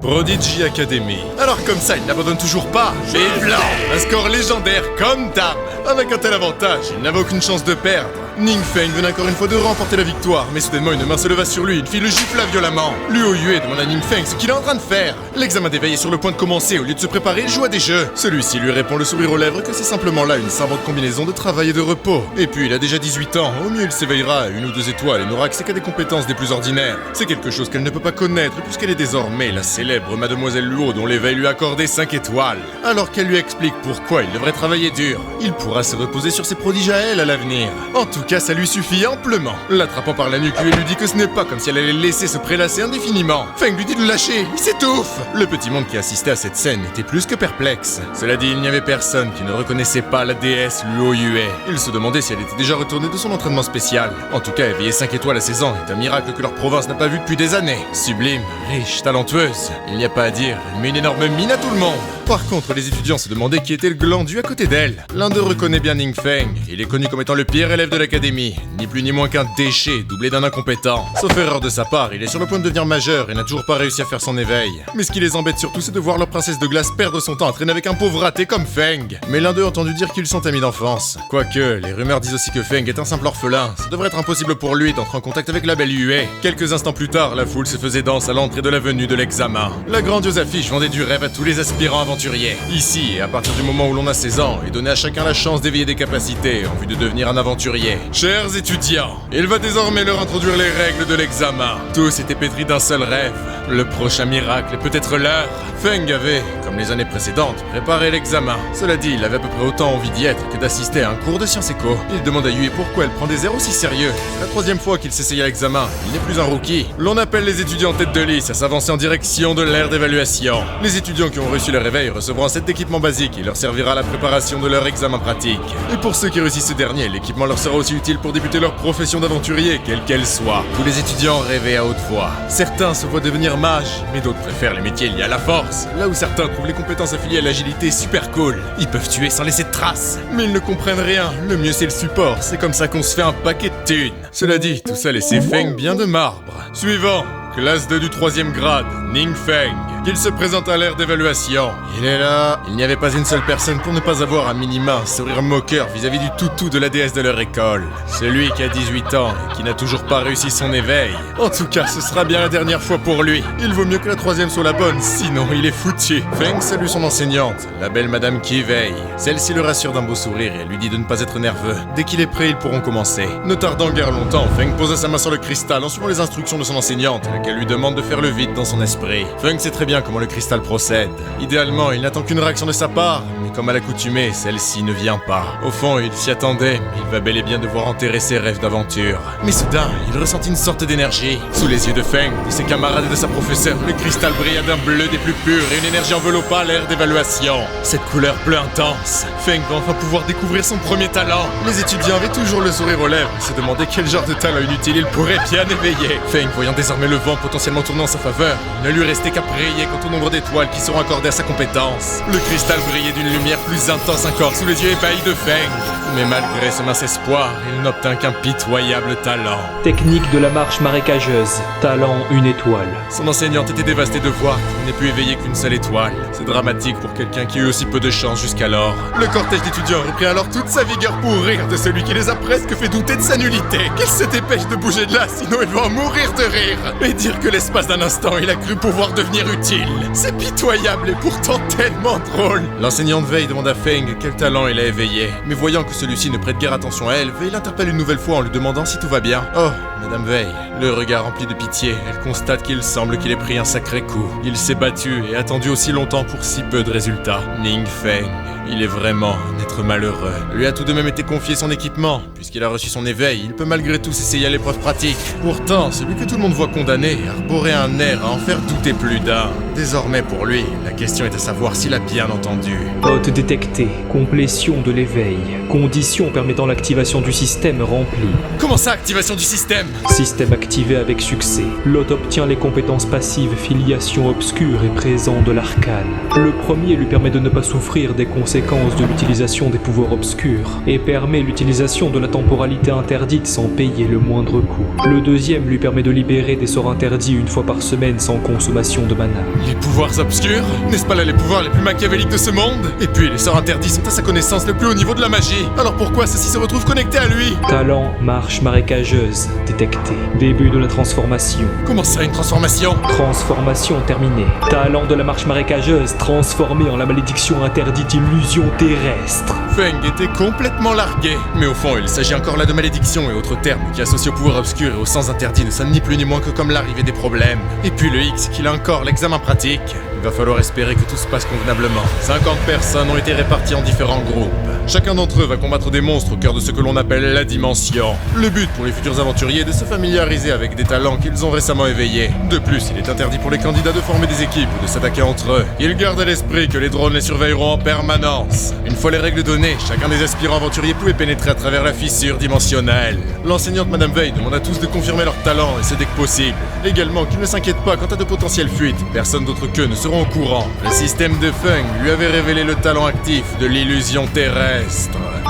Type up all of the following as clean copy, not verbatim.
Prodigy Academy. Alors comme ça, il n'abandonne toujours pas. Et blanc, un score légendaire comme dame. Avec un tel avantage, il n'avait aucune chance de perdre. Ning Feng venait encore une fois de remporter la victoire, mais soudainement une main se leva sur lui, une fille le gifla violemment. Luo Yue demande à Ning Feng ce qu'il est en train de faire. L'examen d'éveil est sur le point de commencer, au lieu de se préparer, il joue à des jeux. Celui-ci lui répond le sourire aux lèvres que c'est simplement là une savante combinaison de travail et de repos. Et puis il a déjà 18 ans, au mieux il s'éveillera à 1 ou 2 étoiles et n'aura accès qu'à des compétences des plus ordinaires. C'est quelque chose qu'elle ne peut pas connaître puisqu'elle est désormais la célèbre Mademoiselle Luo dont l'éveil lui a accordé 5 étoiles. Alors qu'elle lui explique pourquoi il devrait travailler dur, il pourra se reposer sur ses prodiges à elle à l'avenir. En tout cas, ça lui suffit amplement. L'attrapant par la nuque, lui dit que ce n'est pas comme si elle allait le laisser se prélasser indéfiniment. Feng lui dit de le lâcher, il s'étouffe. Le petit monde qui assistait à cette scène était plus que perplexe. Cela dit, il n'y avait personne qui ne reconnaissait pas la déesse Luo Yue. Il se demandait si elle était déjà retournée de son entraînement spécial. En tout cas, éveiller 5 étoiles à 16 ans est un miracle que leur province n'a pas vu depuis des années. Sublime, riche, talentueuse. Il n'y a pas à dire, elle met une énorme mine à tout le monde. Par contre, les étudiants se demandaient qui était le glandu à côté d'elle. L'un d'eux reconnaît bien Ning Feng. Il est connu comme étant le pire élève de l'académie. Ni plus ni moins qu'un déchet, doublé d'un incompétent. Sauf erreur de sa part, il est sur le point de devenir majeur et n'a toujours pas réussi à faire son éveil. Mais ce qui les embête surtout, c'est de voir leur princesse de glace perdre son temps à traîner avec un pauvre raté comme Feng. Mais l'un d'eux a entendu dire qu'ils sont amis d'enfance. Quoique, les rumeurs disent aussi que Feng est un simple orphelin. Ça devrait être impossible pour lui d'entrer en contact avec la belle Yue. Quelques instants plus tard, la foule se faisait danse à l'entrée de l'avenue de l'examen. La grandiose affiche vendait du rêve à tous les aspirants aventuriers. Ici, à partir du moment où l'on a 16 ans, et donner à chacun la chance d'éveiller des capacités en vue de devenir un aventurier. Chers étudiants, il va désormais leur introduire les règles de l'examen. Tous étaient pétris d'un seul rêve. Le prochain miracle est peut-être l'heure. Feng avait, comme les années précédentes, préparé l'examen. Cela dit, il avait à peu près autant envie d'y être que d'assister à un cours de sciences éco. Il demande à Yue pourquoi elle prend des airs aussi sérieux. C'est la 3e fois qu'il s'essaye à l'examen. Il n'est plus un rookie. L'on appelle les étudiants tête de liste à s'avancer en direction de l'ère d'évaluation. Les étudiants qui ont reçu le réveil recevront un set d'équipement basique qui leur servira à la préparation de leur examen pratique. Et pour ceux qui réussissent ce dernier, l'équipement leur sera aussi utile pour débuter leur profession d'aventurier, quelle qu'elle soit. Tous les étudiants rêvaient à haute voix. Certains se voient devenir mages, mais d'autres préfèrent les métiers liés à la force. Là où certains trouvent les compétences affiliées à l'agilité super cool. Ils peuvent tuer sans laisser de traces. Mais ils ne comprennent rien. Le mieux c'est le support. C'est comme ça qu'on se fait un paquet de thunes. Cela dit, tout ça laissait Feng bien de marbre. Suivant. Classe 2 du 3e grade, Ning Feng. Qu'il se présente à l'ère d'évaluation. Il est là. Il n'y avait pas une seule personne pour ne pas avoir un minima un sourire moqueur vis-à-vis du toutou de la déesse de leur école. Celui qui a 18 ans et qui n'a toujours pas réussi son éveil. En tout cas, ce sera bien la dernière fois pour lui. Il vaut mieux que la 3e soit la bonne, sinon il est foutu. Feng salue son enseignante, la belle madame qui éveille. Celle-ci le rassure d'un beau sourire et lui dit de ne pas être nerveux. Dès qu'il est prêt, ils pourront commencer. Ne tardant guère longtemps, Feng posa sa main sur le cristal en suivant les instructions de son enseignante, laquelle lui demande de faire le vide dans son esprit. Feng sait très bien comment le cristal procède. Idéalement, il n'attend qu'une réaction de sa part, mais comme à l'accoutumée, celle-ci ne vient pas. Au fond, il s'y attendait, mais il va bel et bien devoir enterrer ses rêves d'aventure. Mais soudain, il ressentit une sorte d'énergie. Sous les yeux de Feng, de ses camarades et de sa professeure, le cristal brilla d'un bleu des plus purs et une énergie enveloppa l'ère d'évaluation. Cette couleur bleue intense. Feng va enfin pouvoir découvrir son premier talent. Les étudiants avaient toujours le sourire aux lèvres et se demandaient quel genre de talent inutile il pourrait bien éveiller. Feng, voyant désormais le vent potentiellement tourner en sa faveur, il ne lui restait qu'à prier quant au nombre d'étoiles qui seront accordées à sa compétence. Le cristal brillait d'une lumière plus intense encore sous les yeux ébahis de Feng. Mais malgré ce mince espoir, il n'obtint qu'un pitoyable talent. Technique de la marche marécageuse. Talent 1 étoile. Son enseignante était dévastée de voir qu'il n'ait pu éveiller qu'une seule étoile. C'est dramatique pour quelqu'un qui eut aussi peu de chance jusqu'alors. Le cortège d'étudiants reprit alors toute sa vigueur pour rire de celui qui les a presque fait douter de sa nullité. Qu'il se dépêche de bouger de là, sinon il va en mourir de rire. Et dire que l'espace d'un instant, il a cru pouvoir devenir utile. C'est pitoyable et pourtant tellement drôle. L'enseignante Veille demande à Feng quel talent il a éveillé. Mais voyant que celui-ci ne prête guère attention à elle, Veille l'interpelle une nouvelle fois en lui demandant si tout va bien. Oh, Madame Veille, le regard rempli de pitié, elle constate qu'il semble qu'il ait pris un sacré coup. Il s'est battu et attendu aussi longtemps pour si peu de résultats. Ning Feng, il est vraiment un être malheureux. Lui a tout de même été confié son équipement. Puisqu'il a reçu son éveil, il peut malgré tout s'essayer à l'épreuve pratique. Pourtant, celui que tout le monde voit condamné arborait un air à en faire douter plus d'un. Désormais pour lui, la question est à savoir s'il a bien entendu. Hôte détecté. Complétion de l'éveil. Conditions permettant l'activation du système remplie. Comment ça, activation du système? Système activé avec succès. L'hôte obtient les compétences passives filiation obscure et présent de l'arcane. Le premier lui permet de ne pas souffrir des conséquences conséquences de l'utilisation des pouvoirs obscurs et permet l'utilisation de la temporalité interdite sans payer le moindre coût. Le deuxième lui permet de libérer des sorts interdits une fois par semaine sans consommation de mana. Les pouvoirs obscurs? N'est-ce pas là les pouvoirs les plus machiavéliques de ce monde? Et puis les sorts interdits sont à sa connaissance le plus haut niveau de la magie. Alors pourquoi ceux-ci se retrouvent connectés à lui? Talent, marche marécageuse, détecté. Début de la transformation. Comment ça, une transformation? Transformation terminée. Talent de la marche marécageuse transformé en la malédiction interdite illusion terrestre. Feng était complètement largué. Mais au fond, il s'agit encore là de malédiction et autres termes qui associés au pouvoir obscur et au sens interdit ne sonnent ni plus ni moins que comme l'arrivée des problèmes. Et puis le X qu'il a encore l'examen pratique. Il va falloir espérer que tout se passe convenablement. 50 personnes ont été réparties en différents groupes. Chacun d'entre eux va combattre des monstres au cœur de ce que l'on appelle la dimension. Le but pour les futurs aventuriers est de se familiariser avec des talents qu'ils ont récemment éveillés. De plus, il est interdit pour les candidats de former des équipes ou de s'attaquer entre eux. Ils gardent à l'esprit que les drones les surveilleront en permanence. Une fois les règles données, chacun des aspirants aventuriers pouvait pénétrer à travers la fissure dimensionnelle. L'enseignante Madame Veil demande à tous de confirmer leurs talents et c'est dès que possible. Également qu'ils ne s'inquiètent pas quant à de potentielles fuites. Personne d'autre qu'eux ne seront au courant. Le système de Feng lui avait révélé le talent actif de l'illusion terrestre.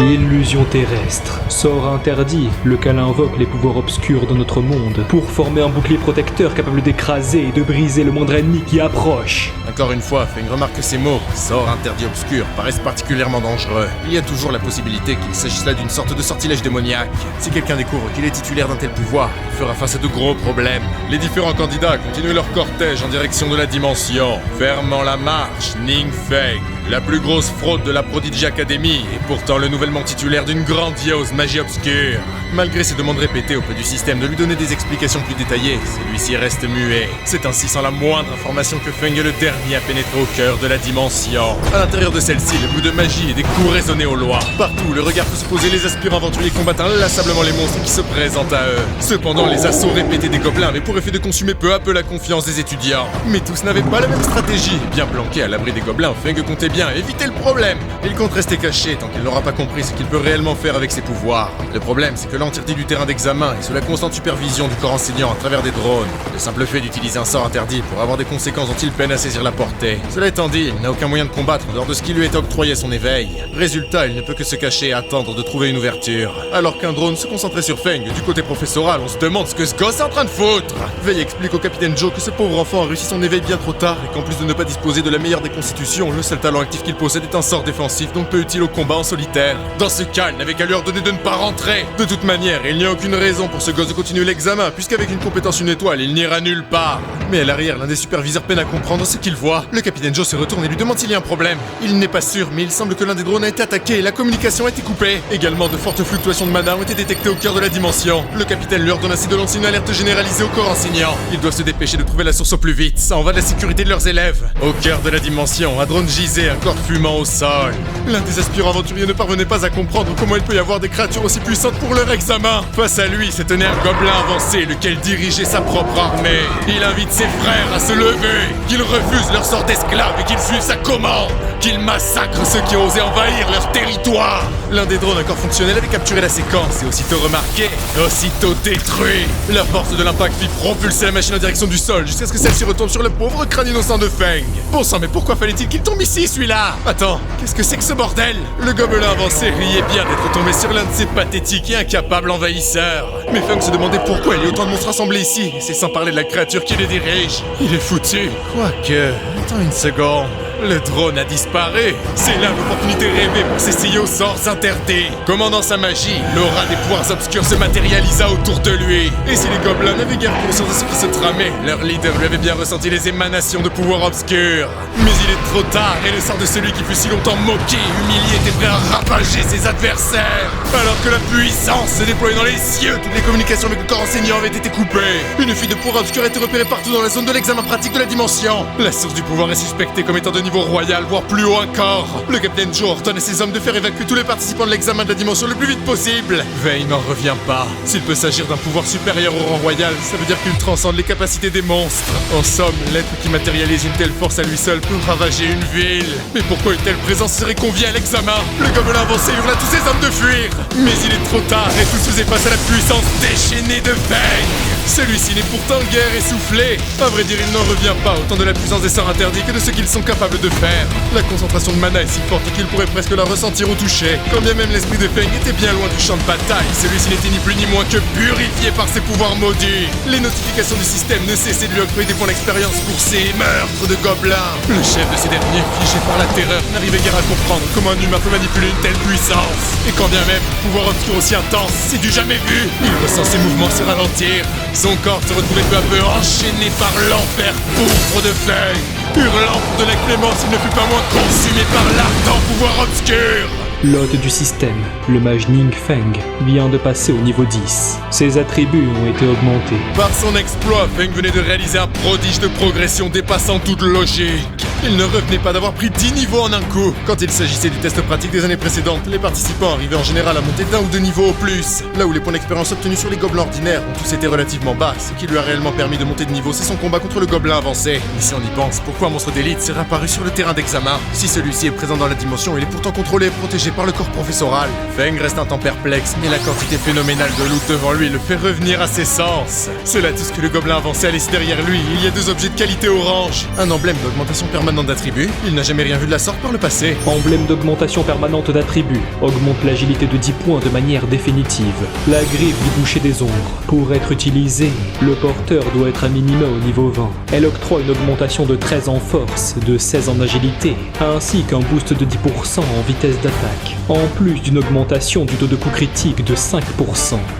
Illusion terrestre. Sort interdit, lequel invoque les pouvoirs obscurs de notre monde pour former un bouclier protecteur capable d'écraser et de briser le moindre ennemi qui approche. Encore une fois, Feng remarque que ces mots, sort interdit obscur, paraissent particulièrement dangereux. Il y a toujours la possibilité qu'il s'agisse là d'une sorte de sortilège démoniaque. Si quelqu'un découvre qu'il est titulaire d'un tel pouvoir, il fera face à de gros problèmes. Les différents candidats continuent leur cortège en direction de la dimension, fermant la marche, Ning Feng, la plus grosse fraude de la Prodigy Academy et pourtant le nouvellement titulaire d'une grandiose magie obscure. Malgré ses demandes répétées auprès du système de lui donner des explications plus détaillées, celui-ci reste muet. C'est ainsi sans la moindre information que Feng est le dernier à pénétrer au cœur de la dimension. À l'intérieur de celle-ci, le goût de magie et des coups résonnaient au loin. Partout, le regard que se posaient les aspirants aventuriers combattent inlassablement les monstres qui se présentent à eux. Cependant, les assauts répétés des gobelins avaient pour effet de consumer peu à peu la confiance des étudiants. Mais tous n'avaient pas la même stratégie. Bien planqué à l'abri des gobelins, Feng comptait bien éviter le problème. Il compte rester caché tant qu'il n'aura pas compris ce qu'il peut réellement faire avec ses pouvoirs. Le problème, c'est que l'entièreté du terrain d'examen est sous la constante supervision du corps enseignant à travers des drones. Le simple fait d'utiliser un sort interdit pour avoir des conséquences dont il peine à saisir la portée. Cela étant dit, il n'a aucun moyen de combattre en dehors de ce qui lui est octroyé à son éveil. Résultat, il ne peut que se cacher et attendre de trouver une ouverture. Alors qu'un drone se concentrait sur Feng, du côté professoral, on se demande ce que ce gosse est en train de foutre. Veille explique au capitaine Joe que ce pauvre enfant a réussi son éveil bien trop tard et qu'en plus de ne pas disposer de la meilleure des constitutions, le seul talent actif qu'il possède est un sort défensif donc peu utile au combat en solitaire. Dans ce cas, il n'avait qu'à lui ordonner de ne pas rentrer. De toute manière, il n'y a aucune raison pour ce gosse de continuer l'examen, puisqu'avec une compétence une étoile, il n'ira nulle part. Mais à l'arrière, l'un des superviseurs peine à comprendre ce qu'il voit. Le capitaine Joe se retourne et lui demande s'il y a un problème. Il n'est pas sûr, mais il semble que l'un des drones a été attaqué et la communication a été coupée. Également, de fortes fluctuations de mana ont été détectées au cœur de la dimension. Le capitaine lui ordonne ainsi de lancer une alerte généralisée au corps enseignant. Ils doivent se dépêcher de trouver la source au plus vite. Ça en va de la sécurité de leurs élèves. Au cœur de la dimension, un drone gisait, un corps fumant au sol. L'un des aspirants aventuriers ne parvenait pas à comprendre comment il peut y avoir des créatures aussi puissantes pour leur examen. Face à lui se tenait un gobelin avancé, lequel dirigeait sa propre armée. Il invite ses frères à se lever, qu'ils refusent leur sort d'esclaves et qu'ils suivent sa commande, qu'ils massacrent ceux qui ont osé envahir leur territoire. L'un des drones encore fonctionnels avait capturé la séquence et aussitôt remarqué, aussitôt détruit. La force de l'impact fit propulser la machine en direction du sol jusqu'à ce que celle-ci retombe sur le pauvre crâne innocent de Feng. Bon sang, mais pourquoi fallait-il qu'il tombe ici, celui-là? Attends, qu'est-ce que c'est que ce bordel? Le gobelin avancé riait bien d'être tombé sur l'un de ces pathétiques et incapables envahisseurs. Mais Feng se demandait pourquoi il y a autant de monstres rassemblés ici, et c'est sans parler de la créature qui les dirige. Il est foutu. Quoique, attends une seconde. Le drone a disparu. C'est là l'opportunité rêvée pour s'essayer aux sorts interdits. Commandant sa magie, l'aura des pouvoirs obscurs se matérialisa autour de lui. Et si les gobelins n'avaient guère conscience de ce qui se tramait, leur leader lui avait bien ressenti les émanations de pouvoirs obscurs. Mais il est trop tard et le sort de celui qui fut si longtemps moqué, humilié, était prêt à ravager ses adversaires. Alors que la puissance se déployait dans les cieux, toutes les communications avec le corps enseignant avaient été coupées. Une fuite de pouvoir obscur a été repérée partout dans la zone de l'examen pratique de la dimension. La source du pouvoir est suspectée comme étant de niveau royal, voire plus haut encore. Le capitaine Joe ordonne à ses hommes de faire évacuer tous les participants de l'examen de la dimension le plus vite possible. Veille n'en revient pas. S'il peut s'agir d'un pouvoir supérieur au rang royal, ça veut dire qu'il transcende les capacités des monstres. En somme, l'être qui matérialise une telle force à lui seul peut ravager une ville. Mais pourquoi une telle présence serait conviée à l'examen? Le gobelin avancé hurle à tous ses hommes de fuir. Mais il est trop tard et tous faisaient face à la puissance déchaînée de Veille. Celui-ci n'est pourtant guère essoufflé. À vrai dire, il n'en revient pas autant de la puissance des sorts interdits que de ce qu'ils sont capables de faire. La concentration de mana est si forte qu'il pourrait presque la ressentir au toucher. Quand bien même l'esprit de Feng était bien loin du champ de bataille, celui-ci n'était ni plus ni moins que purifié par ses pouvoirs maudits. Les notifications du système ne cessaient de lui octroyer des points d'expérience pour ses meurtres de gobelins. Le chef de ces derniers, figé par la terreur, n'arrivait guère à comprendre comment un humain peut manipuler une telle puissance. Et quand bien même, pouvoir obscur aussi intense, c'est du jamais vu. Il ressent ses mouvements se ralentir. Son corps se retrouvait peu à peu enchaîné par l'enfer pourpre de Feng. Hurlant pour de la clémence, il ne fut pas moins consumé par l'ardent pouvoir obscur. L'hôte du système, le mage Ning Feng, vient de passer au niveau 10. Ses attributs ont été augmentés. Par son exploit, Feng venait de réaliser un prodige de progression dépassant toute logique. Il ne revenait pas d'avoir pris 10 niveaux en un coup. Quand il s'agissait du test pratique des années précédentes, les participants arrivaient en général à monter d'1 ou 2 niveaux au plus. Là où les points d'expérience obtenus sur les gobelins ordinaires ont tous été relativement bas, ce qui lui a réellement permis de monter de niveau, c'est son combat contre le gobelin avancé. Mais si on y pense, pourquoi un monstre d'élite serait apparu sur le terrain d'examen? Si celui-ci est présent dans la dimension, il est pourtant contrôlé et protégé par le corps professoral. Feng reste un temps perplexe, mais la quantité phénoménale de loot devant lui le fait revenir à ses sens. C'est là tout ce que le gobelin avancé a laissé derrière lui. Il y a 2 objets de qualité orange. Un emblème d'augmentation permanente d'attributs. Il n'a jamais rien vu de la sorte par le passé. Emblème d'augmentation permanente d'attributs. Augmente l'agilité de 10 points de manière définitive. La griffe du boucher des ombres. Pour être utilisée, le porteur doit être à minima au niveau 20. Elle octroie une augmentation de 13 en force, de 16 en agilité, ainsi qu'un boost de 10% en vitesse d'attaque. En plus d'une augmentation du taux de coup critique de 5%.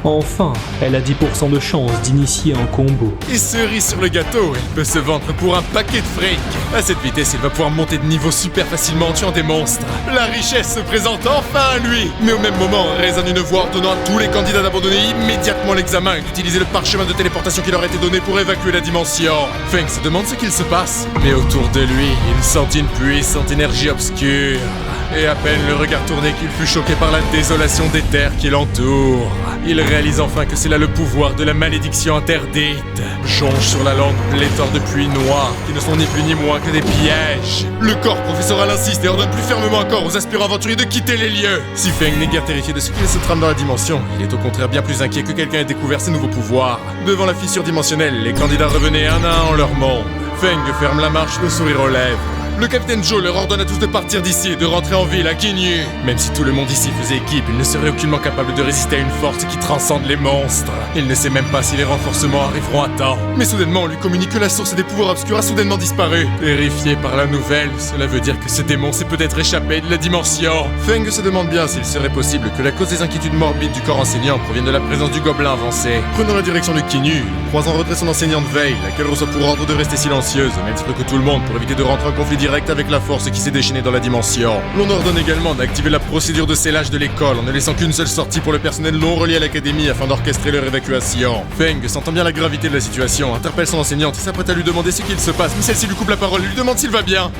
Enfin, elle a 10% de chance d'initier un combo. Et cerise sur le gâteau, il peut se vendre pour un paquet de fric. À cette vitesse, il va pouvoir monter de niveau super facilement en tuant des monstres. La richesse se présente enfin à lui. Mais au même moment, résonne une voix ordonnant à tous les candidats d'abandonner immédiatement l'examen et d'utiliser le parchemin de téléportation qui leur a été donné pour évacuer la dimension. Feng se demande ce qu'il se passe. Mais autour de lui, il sent une puissante énergie obscure. Et à peine le regard tourné qu'il fut choqué par la désolation des terres qui l'entourent. Il réalise enfin que c'est là le pouvoir de la malédiction interdite. Jonche sur la langue pléthore de pluies noires qui ne sont ni plus ni moins que des pièges. Le corps professoral insiste et ordonne plus fermement encore aux aspirants aventuriers de quitter les lieux. Si Feng n'est guère terrifié de ce qu'il se trame dans la dimension, il est au contraire bien plus inquiet que quelqu'un ait découvert ses nouveaux pouvoirs. Devant la fissure dimensionnelle, les candidats revenaient un à un en leur monde. Feng ferme la marche, le sourire aux lèvres. Le capitaine Joe leur ordonne à tous de partir d'ici et de rentrer en ville à Kinyu. Même si tout le monde ici faisait équipe, il ne serait aucunement capable de résister à une force qui transcende les monstres. Il ne sait même pas si les renforcements arriveront à temps. Mais soudainement, on lui communique que la source des pouvoirs obscurs a soudainement disparu. Terrifié par la nouvelle, cela veut dire que ce démon s'est peut-être échappé de la dimension. Feng se demande bien s'il serait possible que la cause des inquiétudes morbides du corps enseignant provienne de la présence du gobelin avancé. Prenant la direction de Kinyu, il croise en retrait son enseignante Veil, laquelle reçoit pour ordre de rester silencieuse, au même titre que tout le monde, pour éviter de rentrer en conflit direct avec la force qui s'est déchaînée dans la dimension. L'on ordonne également d'activer la procédure de scellage de l'école en ne laissant qu'une seule sortie pour le personnel non relié à l'académie afin d'orchestrer leur évacuation. Feng, sentant bien la gravité de la situation, interpelle son enseignante et s'apprête à lui demander ce qu'il se passe, mais celle-ci lui coupe la parole et lui demande s'il va bien.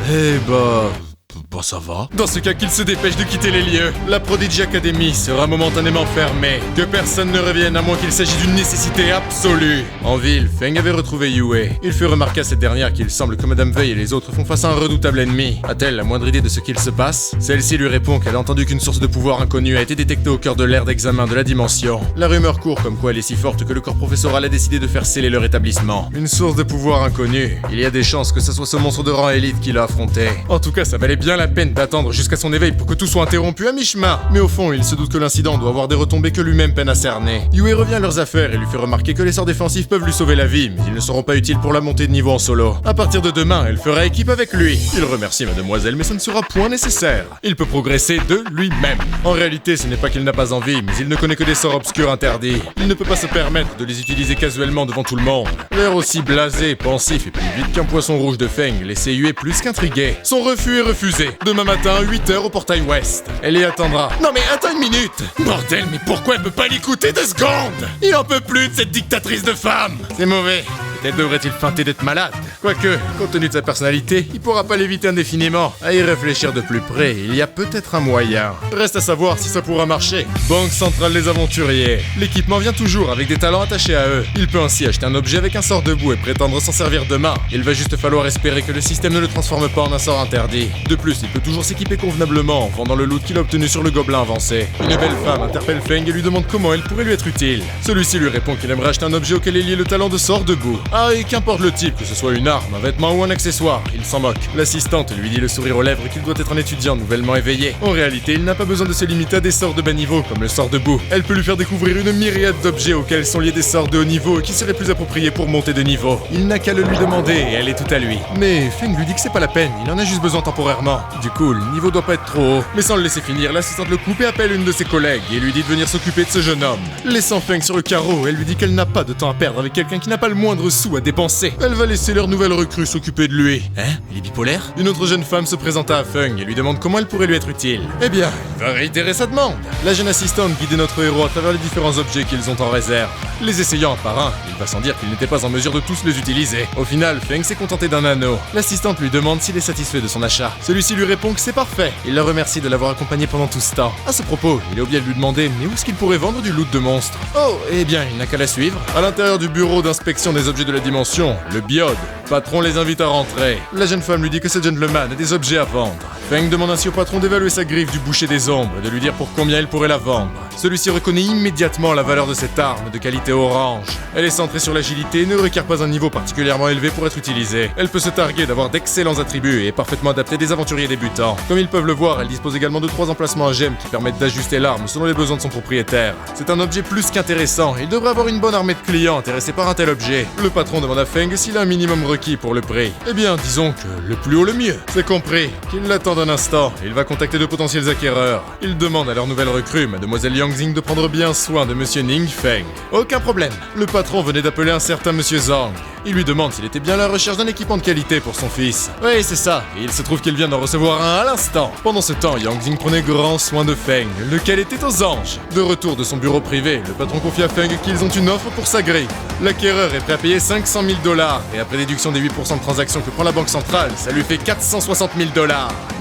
Ça va. Dans ce cas qu'il se dépêche de quitter les lieux. La Prodigy Academy sera momentanément fermée. Que personne ne revienne à moins qu'il s'agisse d'une nécessité absolue. En ville, Feng avait retrouvé Yue. Il fait remarquer à cette dernière qu'il semble que Madame Veil et les autres font face à un redoutable ennemi. A-t-elle la moindre idée de ce qu'il se passe? Celle-ci lui répond qu'elle a entendu qu'une source de pouvoir inconnue a été détectée au cœur de l'aire d'examen de la dimension. La rumeur court comme quoi elle est si forte que le corps professoral a décidé de faire sceller leur établissement. Une source de pouvoir inconnue. Il y a des chances que ce soit ce monstre de rang élite qui l'a affronté. En tout cas, ça valait bien la peine d'attendre jusqu'à son éveil pour que tout soit interrompu à mi-chemin. Mais au fond, il se doute que l'incident doit avoir des retombées que lui-même peine à cerner. Yue revient à leurs affaires et lui fait remarquer que les sorts défensifs peuvent lui sauver la vie, mais ils ne seront pas utiles pour la montée de niveau en solo. À partir de demain, elle fera équipe avec lui. Il remercie mademoiselle, mais ça ne sera point nécessaire. Il peut progresser de lui-même. En réalité, ce n'est pas qu'il n'a pas envie, mais il ne connaît que des sorts obscurs interdits. Il ne peut pas se permettre de les utiliser casuellement devant tout le monde. L'air aussi blasé, pensif et plus vite qu'un poisson rouge de Feng laissait Yue plus qu'intrigué. Son refus est refusé. Demain matin, 8h au portail ouest. Elle y attendra. Non mais attends une minute. Bordel, mais pourquoi elle peut pas l'écouter 2 secondes? Il en peut plus de cette dictatrice de femme. C'est mauvais. Peut-être devrait-il feinter d'être malade. Quoique, compte tenu de sa personnalité, il pourra pas l'éviter indéfiniment. À y réfléchir de plus près, il y a peut-être un moyen. Reste à savoir si ça pourra marcher. Banque centrale des aventuriers. L'équipement vient toujours avec des talents attachés à eux. Il peut ainsi acheter un objet avec un sort debout et prétendre s'en servir demain. Il va juste falloir espérer que le système ne le transforme pas en un sort interdit. De plus, il peut toujours s'équiper convenablement en vendant le loot qu'il a obtenu sur le gobelin avancé. Une belle femme interpelle Feng et lui demande comment elle pourrait lui être utile. Celui-ci lui répond qu'il aimerait acheter un objet auquel est lié le talent de sort debout. Ah, et qu'importe le type, que ce soit une arme, un vêtement ou un accessoire, il s'en moque. L'assistante lui dit le sourire aux lèvres qu'il doit être un étudiant nouvellement éveillé. En réalité, il n'a pas besoin de se limiter à des sorts de bas niveau comme le sort debout. Elle peut lui faire découvrir une myriade d'objets auxquels sont liés des sorts de haut niveau et qui seraient plus appropriés pour monter de niveau. Il n'a qu'à le lui demander et elle est tout à lui. Mais Feng lui dit que c'est pas la peine, il en a juste besoin temporairement. Du coup, le niveau doit pas être trop haut. Mais sans le laisser finir, l'assistante le coupe et appelle une de ses collègues et lui dit de venir s'occuper de ce jeune homme. Laissant Feng sur le carreau, elle lui dit qu'elle n'a pas de temps à perdre avec quelqu'un qui n'a pas le moindre sou à dépenser. Elle va laisser leur nouvelle recrue s'occuper de lui. Hein? Il est bipolaire? Une autre jeune femme se présenta à Feng et lui demande comment elle pourrait lui être utile. Eh bien, il va réitérer sa demande. La jeune assistante guidait notre héros à travers les différents objets qu'ils ont en réserve. Les essayant un par un, il va sans dire qu'il n'était pas en mesure de tous les utiliser. Au final, Feng s'est contenté d'un anneau. L'assistante lui demande s'il est satisfait de son achat. Celui-ci lui répond que c'est parfait. Il la remercie de l'avoir accompagné pendant tout ce temps. À ce propos, il a oublié de lui demander mais où est-ce qu'il pourrait vendre du loot de monstres? Oh, eh bien, il n'a qu'à la suivre. À l'intérieur du bureau d'inspection des objets de la dimension, le biode, patron les invite à rentrer. La jeune femme lui dit que ce gentleman a des objets à vendre. Feng demande ainsi au patron d'évaluer sa griffe du boucher des ombres et de lui dire pour combien il pourrait la vendre. Celui-ci reconnaît immédiatement la valeur de cette arme de qualité orange. Elle est centrée sur l'agilité et ne requiert pas un niveau particulièrement élevé pour être utilisée. Elle peut se targuer d'avoir d'excellents attributs et est parfaitement adaptée des aventuriers débutants. Comme ils peuvent le voir, elle dispose également de 3 emplacements à gemmes qui permettent d'ajuster l'arme selon les besoins de son propriétaire. C'est un objet plus qu'intéressant, il devrait avoir une bonne armée de clients intéressés par un tel objet. Le patron demande à Feng s'il a un minimum requis pour le prix. Eh bien, disons que le plus haut le mieux. C'est compris. Qu'il l'attende un instant, il va contacter de potentiels acquéreurs. Il demande à leur nouvelle recrue, mademoiselle Yang Xing, de prendre bien soin de monsieur Ning Feng. Aucun problème. Le patron venait d'appeler un certain monsieur Zhang. Il lui demande s'il était bien à la recherche d'un équipement de qualité pour son fils. Oui, c'est ça, et il se trouve qu'il vient d'en recevoir un à l'instant. Pendant ce temps, Yang Xing prenait grand soin de Feng, lequel était aux anges. De retour de son bureau privé, le patron confie à Feng qu'ils ont une offre pour sa grille. L'acquéreur est prêt à payer 500 000 $, et après déduction des 8% de transactions que prend la banque centrale, ça lui fait 460 000 $.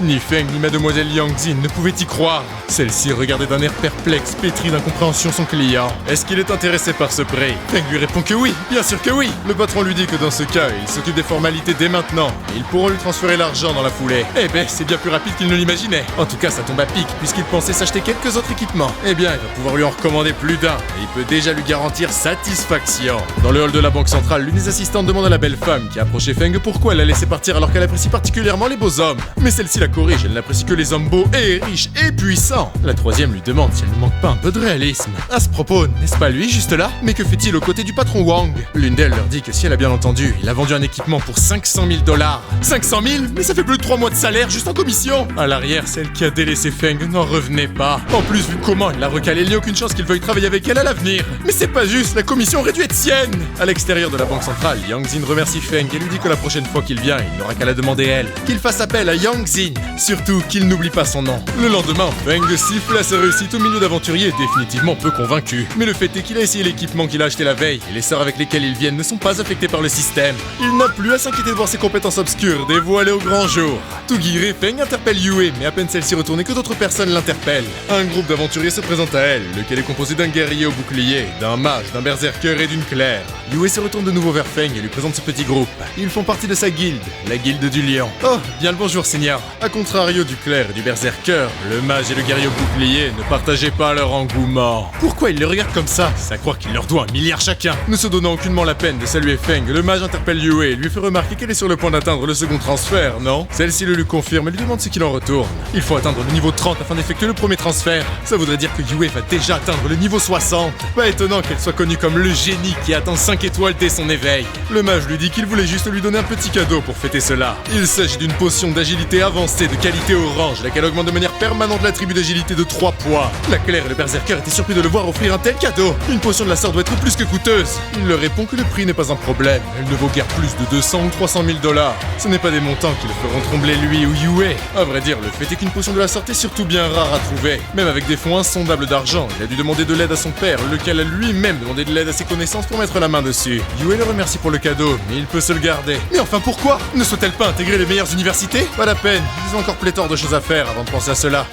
Ni Feng ni mademoiselle Yang Xing ne pouvaient y croire. Celle-ci regardait d'un air perplexe, pétri d'incompréhension son client. Est-ce qu'il est intéressé par ce prix? Feng lui répond que oui, bien sûr que oui. Le patron lui dit que dans ce cas, il s'occupe des formalités dès maintenant, et ils pourront lui transférer l'argent dans la foulée. Eh ben, c'est bien plus rapide qu'il ne l'imaginait. En tout cas, ça tombe à pic, puisqu'il pensait s'acheter quelques autres équipements. Eh bien, il va pouvoir lui en recommander plus d'un, et il peut déjà lui garantir satisfaction. Dans le hall de la banque centrale, l'une des assistantes demande à la belle femme qui a approché Feng pourquoi elle l'a laissé partir alors qu'elle apprécie particulièrement les beaux hommes. Mais celle-ci la corrige, elle n'apprécie que les hommes beaux et riches et puissants. La troisième lui demande si elle ne manque pas un peu de réalisme. À ce propos, n'est-ce pas lui juste là? Mais que fait-il aux côtés du patron Wang? L'une d'elles leur dit que si elle a bien entendu, il a vendu un équipement pour 500 000 $. 500 000? Mais ça fait plus de 3 mois de salaire juste en commission. À l'arrière, celle qui a délaissé Feng n'en revenait pas. En plus, vu comment elle l'a recalé, il n'y a aucune chance qu'il veuille travailler avec elle à l'avenir. Mais c'est pas juste, la commission aurait dû être sienne. À l'extérieur de la banque centrale, Yang Xing remercie Feng et lui dit que la prochaine fois qu'il vient, il n'aura qu'à la demander elle. Qu'il fasse appel à Yang Xing. Surtout qu'il n'oublie pas son nom. Le lendemain, Feng siffle à sa réussite au milieu d'aventuriers définitivement peu convaincu. Mais le fait est qu'il a essayé l'équipement qu'il a acheté la veille et les sœurs avec lesquelles ils viennent ne sont pas affectées par le système. Il n'a plus à s'inquiéter de voir ses compétences obscures dévoilées au grand jour. Tout guiré, Feng interpelle Yue, mais à peine celle-ci retournée que d'autres personnes l'interpellent. Un groupe d'aventuriers se présente à elle, lequel est composé d'un guerrier au bouclier, d'un mage, d'un berserker et d'une clerc. Yue se retourne de nouveau vers Feng et lui présente ce petit groupe. Ils font partie de sa guilde, la guilde du lion. Oh, bien le bonjour seigneur. A contrario du clerc et du berserker, le mage et le guerrier au bouclier ne partageaient pas leur engouement. Pourquoi ils les regardent comme ça? C'est à croire qu'il leur doit 1 milliard chacun. Ne se donnant aucunement la peine de saluer Feng, le mage interpelle Yue et lui fait remarquer qu'elle est sur le point d'atteindre le second transfert, non? Celle-ci le lui confirme et lui demande ce qu'il en retourne. Il faut atteindre le niveau 30 afin d'effectuer le premier transfert. Ça voudrait dire que Yue va déjà atteindre le niveau 60. Pas étonnant qu'elle soit connue comme le génie qui atteint 5 étoiles dès son éveil. Le mage lui dit qu'il voulait juste lui donner un petit cadeau pour fêter cela. Il s'agit d'une potion d'agilité avancée de qualité orange, laquelle augmente de manière permanente l'attribut d'agilité de 3 points. La clerc et le berserker étaient surpris de le voir offrir un tel cadeau. Une potion de la sorte doit être plus que coûteuse. Il leur répond que le prix n'est pas un problème. Elle ne vaut guère plus de 200 ou 300 000 $. Ce n'est pas des montants qui le feront trembler lui ou Yue. À vrai dire, le fait est qu'une potion de la sorte est surtout bien rare à trouver. Même avec des fonds insondables d'argent, il a dû demander de l'aide à son père, lequel a lui-même demandé de l'aide à ses connaissances pour mettre la main dessus. Yue le remercie pour le cadeau, mais il peut se le garder. Mais enfin pourquoi? Ne souhaite-t-elle pas intégrer les meilleures universités? Pas la peine, ils ont encore pléthore de choses à faire avant de penser à cela.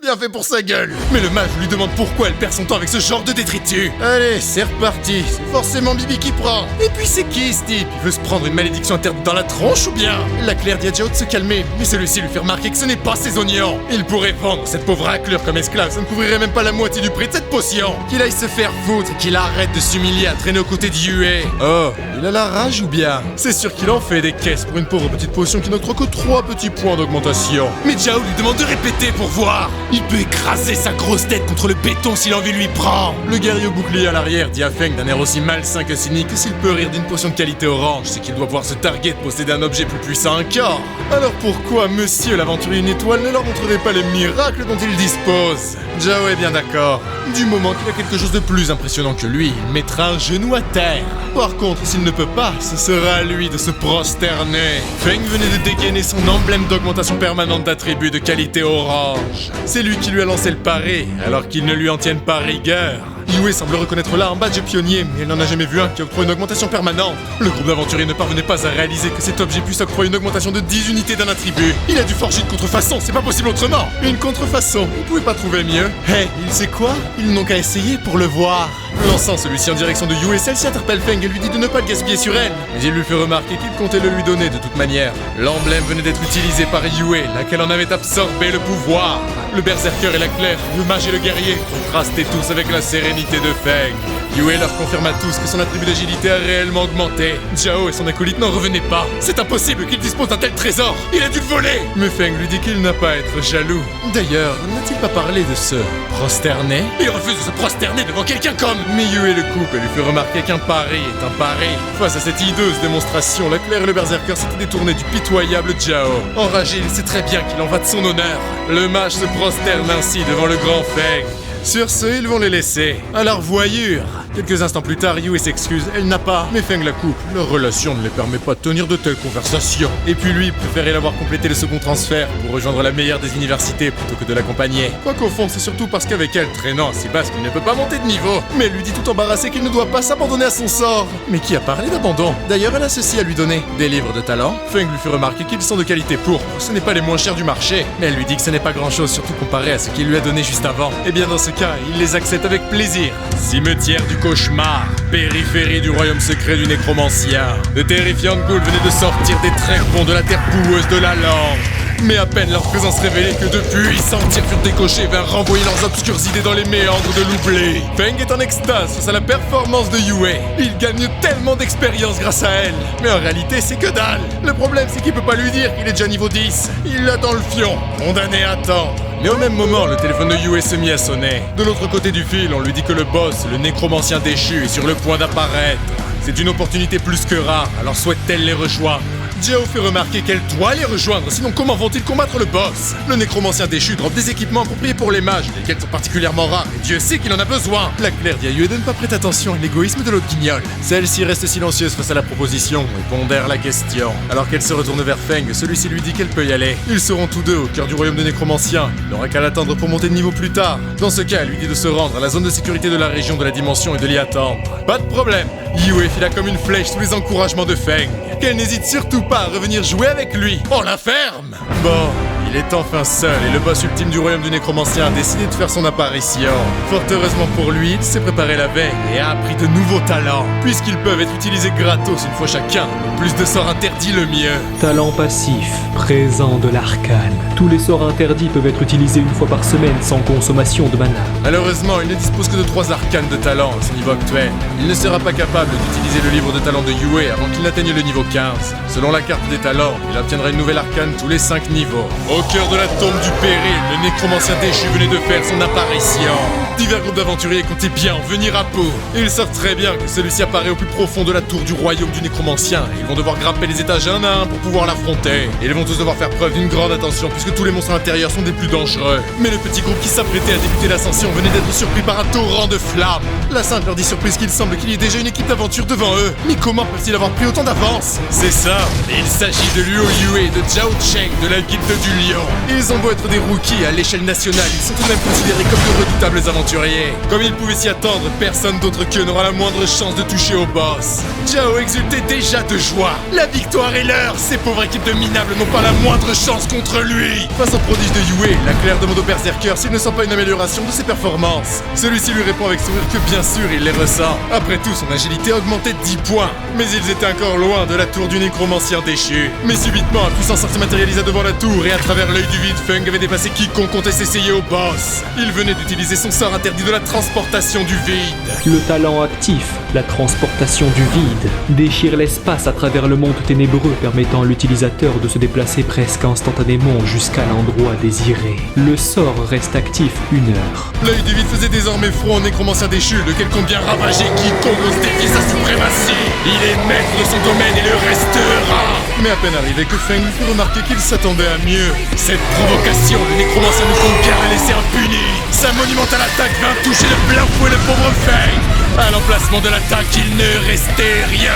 Bien fait pour sa gueule. Mais le mage lui demande pourquoi elle perd son temps avec ce genre de détritus. Allez, c'est reparti. C'est forcément Bibi qui prend. Et puis c'est qui ce type? Il veut se prendre une malédiction interdite dans la tronche ou bien? La Claire dit à Jao de se calmer, mais celui-ci lui fait remarquer que ce n'est pas ses oignons. Il pourrait vendre cette pauvre raclure comme esclave, ça ne couvrirait même pas la moitié du prix de cette potion. Qu'il aille se faire foutre et qu'il arrête de s'humilier à traîner aux côtés d'Yue. Oh, il a la rage ou bien? C'est sûr qu'il en fait des caisses pour une pauvre petite potion qui n'octroie que 3 petits points d'augmentation. Mais Jao lui demande de répéter pour voir. Il peut écraser sa grosse tête contre le béton si l'envie lui prend. Le guerrier au bouclier à l'arrière dit à Feng d'un air aussi malsain que cynique que s'il peut rire d'une potion de qualité orange, c'est qu'il doit pouvoir se targuer de posséder un objet plus puissant encore. Alors pourquoi monsieur l'aventurier une étoile ne leur montrerait pas les miracles dont il dispose? Jao est bien d'accord. Du moment qu'il a quelque chose de plus impressionnant que lui, il mettra un genou à terre. Par contre, s'il ne peut pas, ce sera à lui de se prosterner. Feng venait de dégainer son emblème d'augmentation permanente d'attributs de qualité orange. C'est lui qui lui a lancé le pari, alors qu'il ne lui en tienne pas rigueur. Yue semble reconnaître là un badge pionnier, mais elle n'en a jamais vu un qui octroie une augmentation permanente. Le groupe d'aventuriers ne parvenait pas à réaliser que cet objet puisse octroyer une augmentation de 10 unités d'un attribut. Il a dû forger une contrefaçon, c'est pas possible autrement. Une contrefaçon, vous pouvez pas trouver mieux. Hey, il sait quoi? Ils n'ont qu'à essayer pour le voir. Lançant celui-ci en direction de Yue, celle-ci interpelle Feng et lui dit de ne pas le gaspiller sur elle. Mais il lui fait remarquer qu'il comptait le lui donner de toute manière. L'emblème venait d'être utilisé par Yue, laquelle en avait absorbé le pouvoir. Le berserker et la Claire, le mage et le guerrier contrastaient tous avec la sérénité de Feng. Yue leur confirme à tous que son attribut d'agilité a réellement augmenté. Jao et son acolyte n'en revenaient pas. C'est impossible qu'il dispose d'un tel trésor. Il a dû le voler. Mais Feng lui dit qu'il n'a pas à être jaloux. D'ailleurs, n'a-t-il pas parlé de se prosterner? Il refuse de se prosterner devant quelqu'un comme... Mais Yue le coupe et lui fait remarquer qu'un pari est un pari. Face à cette hideuse démonstration, la Claire et le berserker s'étaient détournés du pitoyable Jao. Enragé, il sait très bien qu'il en va de son honneur. Le mage se prosterne ainsi devant le grand Feng. Sur ce, ils vont les laisser. À leur voyure. Quelques instants plus tard, Yue s'excuse, elle n'a pas, mais Feng la coupe. Leur relation ne les permet pas de tenir de telles conversations. Et puis lui, préférait l'avoir complété le second transfert pour rejoindre la meilleure des universités plutôt que de l'accompagner. Quoiqu'au fond, c'est surtout parce qu'avec elle, traînant si basse qu'il ne peut pas monter de niveau. Mais elle lui dit tout embarrassé qu'il ne doit pas s'abandonner à son sort. Mais qui a parlé d'abandon? D'ailleurs, elle a ceci à lui donner. Des livres de talent. Feng lui fait remarquer qu'ils sont de qualité pourpre. Ce n'est pas les moins chers du marché. Mais elle lui dit que ce n'est pas grand-chose, surtout comparé à ce qu'il lui a donné juste avant. Et bien dans ce cas, il les accepte avec plaisir. Cimetière du cauchemar, périphérie du royaume secret du nécromancien. De terrifiantes ghouls venaient de sortir des tréfonds de la terre boueuse de la langue. Mais à peine leur présence révélée que de puissants tirs furent décochés vers renvoyer leurs obscures idées dans les méandres de l'oubli. Feng est en extase face à la performance de Yue. Il gagne tellement d'expérience grâce à elle. Mais en réalité, c'est que dalle. Le problème, c'est qu'il peut pas lui dire qu'il est déjà niveau 10. Il l'a dans le fion, condamné à attendre. Mais au même moment, le téléphone de Yue se mit à sonner. De l'autre côté du fil, on lui dit que le boss, le nécromancien déchu, est sur le point d'apparaître. C'est une opportunité plus que rare, alors souhaite-t-elle les rejoindre? Jao fait remarquer qu'elle doit les rejoindre, sinon comment vont-ils combattre le boss? Le nécromancien déchu drop des équipements appropriés pour les mages, lesquels sont particulièrement rares, et Dieu sait qu'il en a besoin. La Claire dit à Yue de ne pas prêter attention à l'égoïsme de l'autre guignol. Celle-ci reste silencieuse face à la proposition et pondère la question. Alors qu'elle se retourne vers Feng, celui-ci lui dit qu'elle peut y aller. Ils seront tous deux au cœur du royaume de nécromancien. Il n'aura qu'à l'attendre pour monter de niveau plus tard. Dans ce cas, elle lui dit de se rendre à la zone de sécurité de la région de la dimension et de l'y attendre. Pas de problème. Yue fila comme une flèche sous les encouragements de Feng. Qu'elle n'hésite surtout pas à revenir jouer avec lui. On la ferme. Bon, il est enfin seul et le boss ultime du royaume du nécromancien a décidé de faire son apparition. Fort heureusement pour lui, il s'est préparé la veille et a appris de nouveaux talents, puisqu'ils peuvent être utilisés gratos une fois chacun. Le plus de sorts interdits, le mieux. Talent passif, présent de l'arcane. Tous les sorts interdits peuvent être utilisés une fois par semaine sans consommation de mana. Malheureusement, il ne dispose que de 3 arcanes de talent à son niveau actuel. Il ne sera pas capable d'utiliser le livre de talent de Yue avant qu'il n'atteigne le niveau 15. Selon la carte des talents, il obtiendra une nouvelle arcane tous les 5 niveaux. Au cœur de la tombe du péril, le nécromancien déchu venait de faire son apparition. Divers groupes d'aventuriers comptaient bien en venir à bout. Ils savent très bien que celui-ci apparaît au plus profond de la tour du royaume du nécromancien et ils vont devoir grimper les étages un à un pour pouvoir l'affronter. Ils vont tous devoir faire preuve d'une grande attention puisque tous les monstres à l'intérieur sont des plus dangereux. Mais le petit groupe qui s'apprêtait à débuter l'ascension venait d'être surpris par un torrent de flammes. La simple leur dit surprise qu'il semble qu'il y ait déjà une équipe d'aventure devant eux. Mais comment peuvent-ils avoir pris autant d'avance? C'est ça, il s'agit de Luo Yue et de Zhao Cheng de la guilde du lion. Ils ont beau être des rookies à l'échelle nationale, ils sont tout de même considérés comme de redoutables aventuriers. Comme ils pouvaient s'y attendre, personne d'autre qu'eux n'aura la moindre chance de toucher au boss. Zhao exultait déjà de joie. La victoire est leur. Ces pauvres équipes de minables n'ont pas la moindre chance contre lui. Face au prodige de Yue, la claire demande au berserker s'il ne sent pas une amélioration de ses performances. Celui-ci lui répond avec sourire que bien sûr il les ressent. Après tout, son agilité augmentait de 10 points. Mais ils étaient encore loin de la tour du nécromancien déchu. Mais subitement, un puissant sort se matérialisa devant la tour et à travers l'œil du vide, Feng avait dépassé quiconque comptait s'essayer au boss. Il venait d'utiliser son sort interdit de la transportation du vide. Le talent actif, la transportation du vide, déchire l'espace à travers le monde ténébreux permettant à l'utilisateur de se déplacer presque instantanément jusqu'à l'endroit désiré. Le sort reste actif 1 heure. L'œil du vide faisait désormais front au nécromancien déchu, lequel compte bien ravager quiconque ose défier sa suprématie. Il est maître de son domaine et le restera. Mais à peine arrivé que Feng lui fit remarquer qu'il s'attendait à mieux. Cette provocation, le nécromancien ne compte guère la laisser impunie. Sa monumentale attaque vint toucher de plein fouet le pauvre Feng. À l'emplacement de l'attaque, il ne restait rien.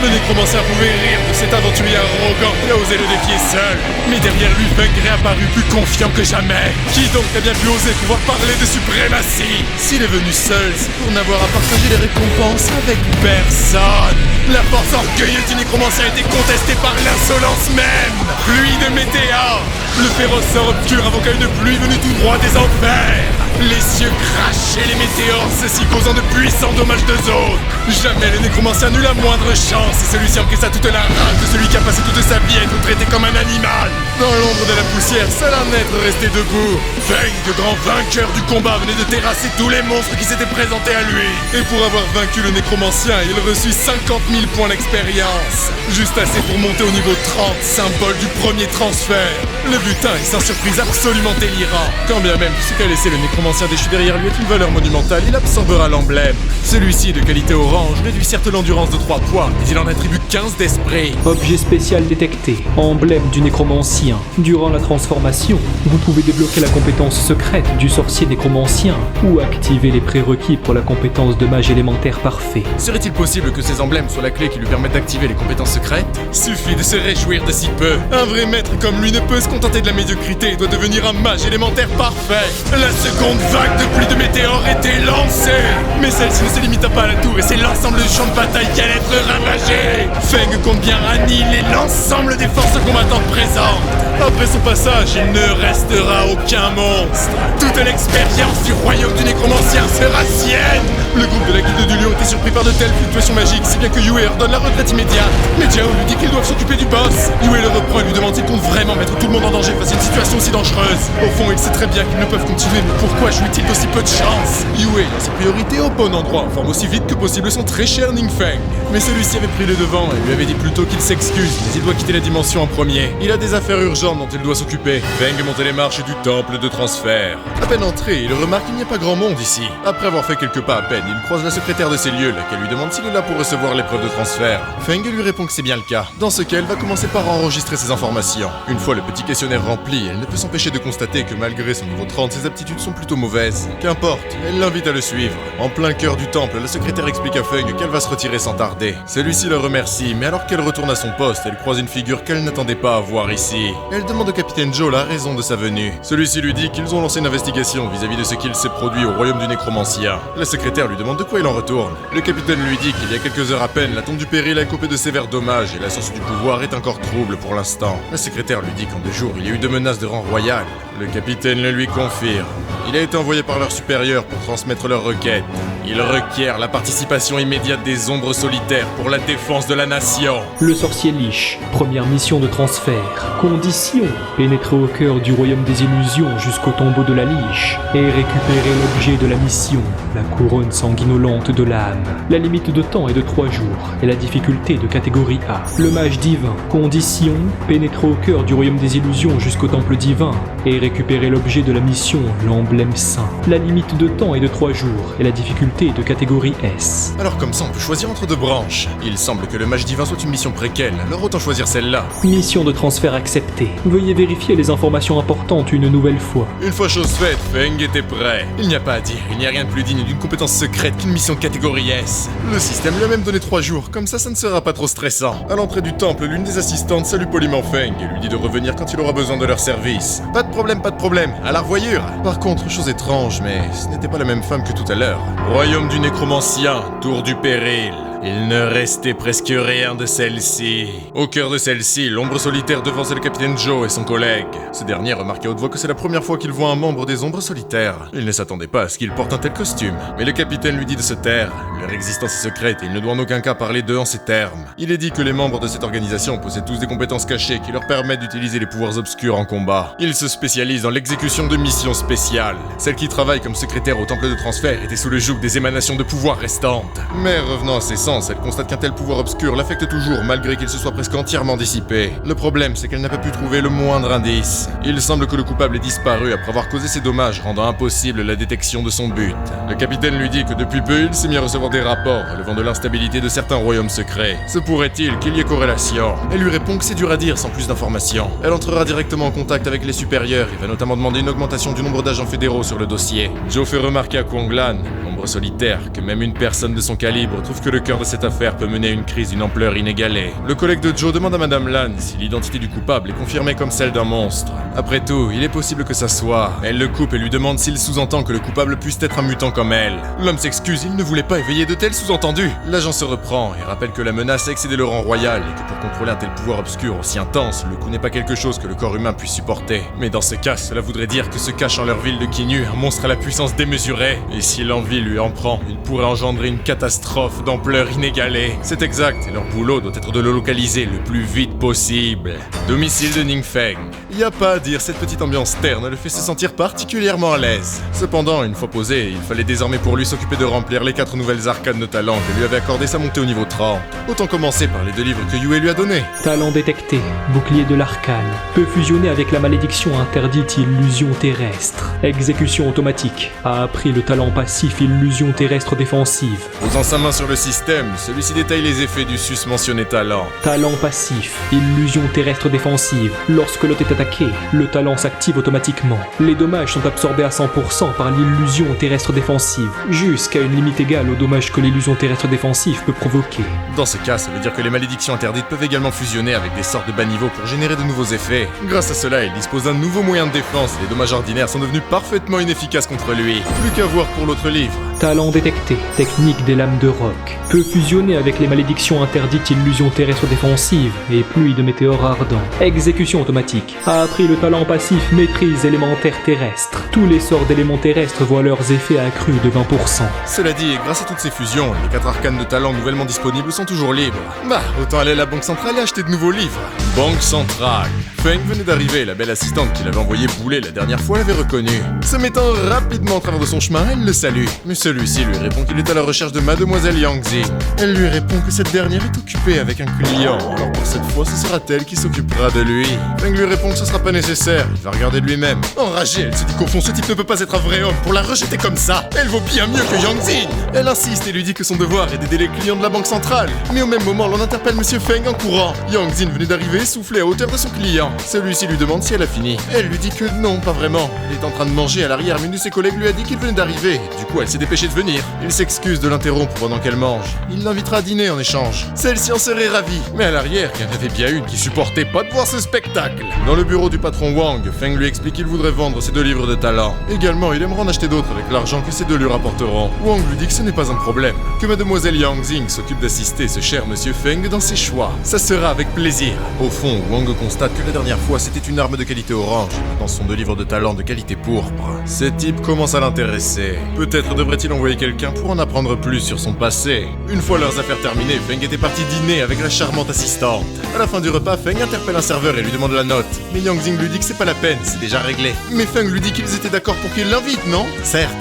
Le nécromancien pouvait rire de cet aventurier arrogant qui a osé le défier seul. Mais derrière lui, Feng réapparut plus confiant que jamais. Qui donc a bien pu oser pouvoir parler de suprématie? S'il est venu seul, c'est pour n'avoir à partager les récompenses avec personne. La force orgueilleuse du nécromancien était contestée par l'insolence même. Pluie de météores. Le féroce sort obscur invoqua une pluie venue tout droit des enfers. Les cieux crachaient les météores, ceci causant de puissants dommages de zone. Jamais le nécromancien n'eut la moindre chance et celui-ci encaissa toute la rage de celui qui a passé toute sa vie à être traité comme un animal. Dans l'ombre de la poussière, seul un être restait debout. Feng, grand vainqueur du combat, venait de terrasser tous les monstres qui s'étaient présentés à lui. Et pour avoir vaincu le nécromancien, il reçut 50 000 points d'expérience. Juste assez pour monter au niveau 30, symbole du premier transfert. Le butin est sans surprise absolument délirant. Quand bien même tout ce qu'a laissé le nécromancien déchu derrière lui est une valeur monumentale, il absorbera l'emblème. Celui-ci, de qualité orange, réduit certes l'endurance de 3 points, mais il en attribue 15 d'esprit. Objet spécial détecté, emblème du nécromancien. Durant la transformation, vous pouvez débloquer la compétence secrète du sorcier nécromancien ou activer les prérequis pour la compétence de mage élémentaire parfait. Serait-il possible que ces emblèmes soient la clé qui lui permette d'activer les compétences secrètes? Suffit de se réjouir de si peu. Un vrai maître comme lui ne peut se contenter de la médiocrité et doit devenir un mage élémentaire parfait. La seconde vague de pluie de météores était lancée. Mais celle-ci ne se limita pas à la tour et c'est l'ensemble du champ de bataille qui allait être ravagé. Feng compte bien annihiler l'ensemble des forces combattantes présentes. Après son passage, il ne restera aucun monstre. Toute l'expérience du royaume du nécromancien sera sienne. Le groupe de la guilde du lion était surpris par de telles fluctuations magiques, si bien que Yue ordonne la retraite immédiate. Mais Zhao lui dit qu'ils doivent s'occuper du boss. Yue le reprend et lui demande s'il compte vraiment mettre tout le monde en danger face à une situation aussi dangereuse. Au fond, il sait très bien qu'ils ne peuvent continuer, mais pourquoi jouit-il d'aussi peu de chance? Yue ayant ses priorités au bon endroit, informe aussi vite que possible son très cher Ningfeng. Mais celui-ci avait pris le devant et lui avait dit plutôt qu'il s'excuse, mais il doit quitter la dimension en premier. Il a des affaires urgentes dont il doit s'occuper. Feng montait les marches du temple de transfert. À peine entré, il remarque qu'il n'y a pas grand monde ici. Après avoir fait quelques pas à peine, il croise la secrétaire de ces lieux, laquelle lui demande s'il est là pour recevoir l'épreuve de transfert. Feng lui répond que c'est bien le cas, dans ce cas elle va commencer par enregistrer ses informations. Une fois le petit questionnaire rempli, elle ne peut s'empêcher de constater que malgré son niveau 30, ses aptitudes sont plutôt mauvaises. Qu'importe, elle l'invite à le suivre. En plein cœur du temple, la secrétaire explique à Feng qu'elle va se retirer sans tarder. Celui-ci la remercie, mais alors qu'elle retourne à son poste, elle croise une figure qu'elle n'attendait pas à voir ici. Elle demande au capitaine Joe la raison de sa venue. Celui-ci lui dit qu'ils ont lancé une investigation vis-à-vis de ce qu'il s'est produit au royaume du nécromancien. La secrétaire lui demande de quoi il en retourne. Le capitaine lui dit qu'il y a quelques heures à peine, la tombe du péril a coupé de sévères dommages et la source du pouvoir est encore trouble pour l'instant. La secrétaire lui dit qu'en 2 jours, il y a eu 2 menaces de rang royal. Le capitaine le lui confirme. Il a été envoyé par leur supérieur pour transmettre leur requête. Il requiert la participation immédiate des ombres solitaires pour la défense de la nation. Le sorcier Lich, première mission de transfert. Condition, pénétrer au cœur du royaume des illusions jusqu'au tombeau de la liche et récupérer l'objet de la mission, la couronne sanguinolente de l'âme. La limite de temps est de 3 jours et la difficulté de catégorie A. Le mage divin. Condition, pénétrer au cœur du royaume des illusions jusqu'au temple divin et récupérer l'objet de la mission, l'emblème saint. La limite de temps est de 3 jours et la difficulté est de catégorie S. Alors comme ça on peut choisir entre 2 branches. Il semble que le mage divin soit une mission préquelle, alors autant choisir celle-là. Mission de transfert acceptée. Veuillez vérifier les informations importantes une nouvelle fois. Une fois chose faite, Feng était prêt. Il n'y a pas à dire, il n'y a rien de plus digne d'une compétence secrète qu'une mission catégorie S. Le système lui a même donné 3 jours, comme ça ne sera pas trop stressant. À l'entrée du temple, l'une des assistantes salue poliment Feng et lui dit de revenir quand il aura besoin de leur service. Pas de problème, à la revoyure. Par contre, chose étrange, mais ce n'était pas la même femme que tout à l'heure. Royaume du nécromancien, tour du péril. Il ne restait presque rien de celle-ci. Au cœur de celle-ci, l'ombre solitaire devançait le capitaine Joe et son collègue. Ce dernier remarque à haute voix que c'est la première fois qu'il voit un membre des ombres solitaires. Il ne s'attendait pas à ce qu'il porte un tel costume. Mais le capitaine lui dit de se taire. Leur existence est secrète et il ne doit en aucun cas parler d'eux en ces termes. Il est dit que les membres de cette organisation possèdent tous des compétences cachées qui leur permettent d'utiliser les pouvoirs obscurs en combat. Ils se spécialisent dans l'exécution de missions spéciales. Celle qui travaille comme secrétaire au temple de transfert était sous le joug des émanations de pouvoir restantes. Mais revenant à ses sens, elle constate qu'un tel pouvoir obscur l'affecte toujours malgré qu'il se soit presque entièrement dissipé. Le problème, c'est qu'elle n'a pas pu trouver le moindre indice. Il semble que le coupable ait disparu après avoir causé ces dommages, rendant impossible la détection de son but. Le capitaine lui dit que depuis peu, il s'est mis à recevoir des rapports relevant de l'instabilité de certains royaumes secrets. Se pourrait-il qu'il y ait corrélation? Elle lui répond que c'est dur à dire sans plus d'informations. Elle entrera directement en contact avec les supérieurs et va notamment demander une augmentation du nombre d'agents fédéraux sur le dossier. Joe fait remarquer à Kuang Lan, l'ombre solitaire, que même une personne de son calibre trouve que le cœur de cette affaire peut mener à une crise d'une ampleur inégalée. Le collègue de Joe demande à Madame Lan si l'identité du coupable est confirmée comme celle d'un monstre. Après tout, il est possible que ça soit. Elle le coupe et lui demande s'il sous-entend que le coupable puisse être un mutant comme elle. L'homme s'excuse, il ne voulait pas éveiller de tels sous-entendus. L'agent se reprend et rappelle que la menace a excédé le rang royal et que pour contrôler un tel pouvoir obscur aussi intense, le coup n'est pas quelque chose que le corps humain puisse supporter. Mais dans ce cas, cela voudrait dire que se cache en leur ville de Kinnu un monstre à la puissance démesurée. Et si l'envie lui en prend, il pourrait engendrer une catastrophe d'ampleur inégalée. C'est exact, et leur boulot doit être de le localiser le plus vite possible. Domicile de Ning Feng. Y a pas à dire, cette petite ambiance terne le fait se sentir particulièrement à l'aise. Cependant, une fois posé, il fallait désormais pour lui s'occuper de remplir les 4 nouvelles arcanes de talent que lui avait accordé sa montée au niveau 30. Autant commencer par les 2 livres que Yue lui a donnés. Talent détecté, bouclier de l'arcane, peut fusionner avec la malédiction interdite illusion terrestre. Exécution automatique, a appris le talent passif illusion terrestre défensive. Posant sa main sur le système, celui-ci détaille les effets du susmentionné talent. Talent passif, illusion terrestre défensive. Lorsque l'hôte est attaqué, le talent s'active automatiquement. Les dommages sont absorbés à 100% par l'illusion terrestre défensive, jusqu'à une limite égale aux dommages que l'illusion terrestre défensive peut provoquer. Dans ce cas, ça veut dire que les malédictions interdites peuvent également fusionner avec des sorts de bas niveau pour générer de nouveaux effets. Grâce à cela, il dispose d'un nouveau moyen de défense et les dommages ordinaires sont devenus parfaitement inefficaces contre lui. Plus qu'à voir pour l'autre livre. Talent détecté, technique des lames de roc. Peut fusionner avec les malédictions interdites illusion terrestre défensive et pluie de météores ardents. Exécution automatique. A appris le talent passif maîtrise élémentaire terrestre. Tous les sorts d'éléments terrestres voient leurs effets accrus de 20%. Cela dit, grâce à toutes ces fusions, les 4 arcanes de talent nouvellement disponibles sont toujours libres. Bah, autant aller à la banque centrale et acheter de nouveaux livres. Banque centrale. Feng venait d'arriver, la belle assistante qui l'avait envoyé bouler la dernière fois l'avait reconnu. Se mettant rapidement en travers de son chemin, elle le salue. Mais celui-ci lui répond qu'il est à la recherche de Mademoiselle Yangzi. Elle lui répond que cette dernière est occupée avec un client, alors pour cette fois ce sera elle qui s'occupera de lui. Feng lui répond que ce sera pas nécessaire, il va regarder de lui-même. Enragée, elle se dit qu'au fond ce type ne peut pas être un vrai homme pour la rejeter comme ça. Elle vaut bien mieux que Yangzi. Elle insiste et lui dit que son devoir est d'aider les clients de la banque centrale. Mais au même moment, l'on interpelle Monsieur Feng en courant. Yangzi venait d'arriver soufflé à hauteur de son client. Celui-ci lui demande si elle a fini. Elle lui dit que non, pas vraiment. Elle est en train de manger à l'arrière, mais une de ses collègues lui a dit qu'il venait d'arriver. Du coup, elle s'est dépêchée de venir. Il s'excuse de l'interrompre pendant qu'elle mange. Il l'invitera à dîner en échange. Celle-ci en serait ravie. Mais à l'arrière, il y en avait bien une qui supportait pas de voir ce spectacle. Dans le bureau du patron Wang, Feng lui explique qu'il voudrait vendre ses 2 livres de talent. Également, il aimerait en acheter d'autres avec l'argent que ces 2 lui rapporteront. Wang lui dit que ce n'est pas un problème. Que Mademoiselle Yang Xing s'occupe d'assister ce cher Monsieur Feng dans ses choix. Ça sera avec plaisir. Au fond, Wang constate que la dernière fois c'était une arme de qualité orange. Maintenant, ce sont 2 livres de talent de qualité pourpre. Ce type commence à l'intéresser. Peut-être devrait-il envoyer quelqu'un pour en apprendre plus sur son passé. Une fois leurs affaires terminées, Feng était parti dîner avec la charmante assistante. À la fin du repas, Feng interpelle un serveur et lui demande la note. Mais Yang Jing lui dit que c'est pas la peine, c'est déjà réglé. Mais Feng lui dit qu'ils étaient d'accord pour qu'il l'invite, non? Certes,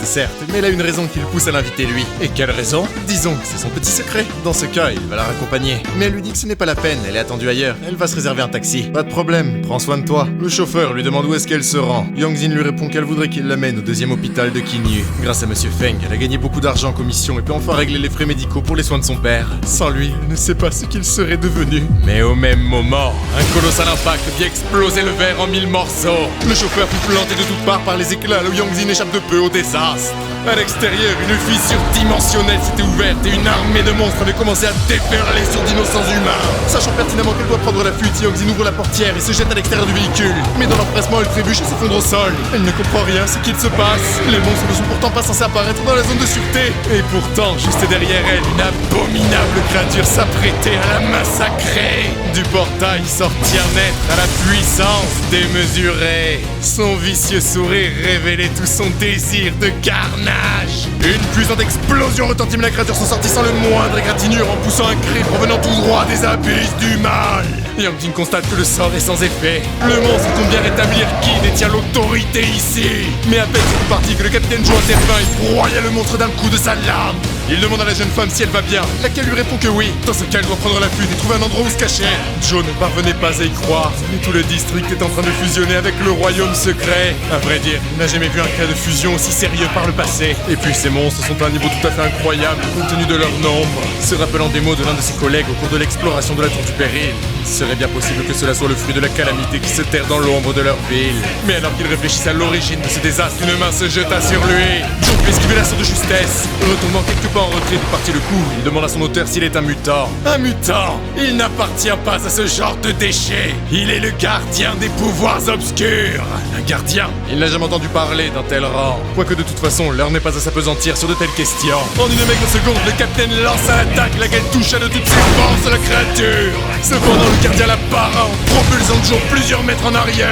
mais elle a une raison qui le pousse à l'inviter lui. Et quelle raison? Disons que c'est son petit secret. Dans ce cas, il va la raccompagner. Mais elle lui dit que ce n'est pas la peine, elle est attendue ailleurs. Elle va se réserver un taxi. Pas de problème, prends soin de toi. Le chauffeur lui demande où est-ce qu'elle se rend. Yang Jing lui répond qu'elle voudrait qu'il l'amène au deuxième hôpital de Kinyu. Grâce à Monsieur Feng, elle a gagné beaucoup d'argent en commission et peut enfin régler les frais médicaux pour les soins de son père. Sans lui, elle ne sait pas ce qu'il serait devenu. Mais au même moment, un colossal impact vient exploser le verre en 1000 morceaux. Le chauffeur fut planté de toutes parts par les éclats, le Yang Jing échappe de peu au désastre. À l'extérieur, une fissure dimensionnelle s'était ouverte et une armée de monstres avait commencé à déferler sur d'innocents humains. Sachant pertinemment qu'elle doit prendre la fuite, Yang Jing ouvre la portière et se jette à l'extérieur du véhicule. Mais dans l'empressement, elle trébuche et s'effondre au sol. Elle ne comprend rien, ce qu'il se passe. Les monstres ne sont pourtant pas censés apparaître dans la zone de sûreté. Et pourtant, juste derrière elle, une abominable créature s'apprêtait à la massacrer. Du portail sortit un être à la puissance démesurée. Son vicieux sourire révélait tout son désir de carnage. Une puissante explosion retentit, mais la créature s'en sortit sans le moindre égratignure en poussant un cri provenant tout droit des abysses du mal. Yang Jing constate que le sort est sans effet. Le monstre compte bien rétablir qui détient l'autorité ici. Mais à peine c'est parti que le capitaine Joe intervint et broya le monstre d'un coup de sa lame. Il demande à la jeune femme si elle va bien, laquelle lui répond que oui. Dans ce cas, elle doit prendre la fuite et trouver un endroit où se cacher. Joe ne parvenait pas à y croire, mais tout le district est en train de fusionner avec le royaume secret. À vrai dire, il n'a jamais vu un cas de fusion aussi sérieux par le passé. Et puis ces monstres sont à un niveau tout à fait incroyable compte tenu de leur nombre. Se rappelant des mots de l'un de ses collègues au cours de l'exploration de la tour du péril, il serait bien possible que cela soit le fruit de la calamité qui se terre dans l'ombre de leur ville. Mais alors qu'il réfléchissait à l'origine de ce désastre, une main se jeta sur lui. Joe put esquiver l'assaut de justesse. Retournant quelque part en retrait du parti le coup, il demande à son auteur s'il est un mutant. Un mutant? Il n'appartient pas à ce genre de déchet. Il est le gardien des pouvoirs obscurs. Un gardien? Il n'a jamais entendu parler d'un tel rang. Quoique de toute façon, l'heure n'est pas à s'apesantir sur de telles questions. En une maigre seconde, le capitaine lança l'attaque, laquelle toucha de toutes ses forces la créature. Cependant, le gardien la para en propulsant Joe plusieurs mètres en arrière.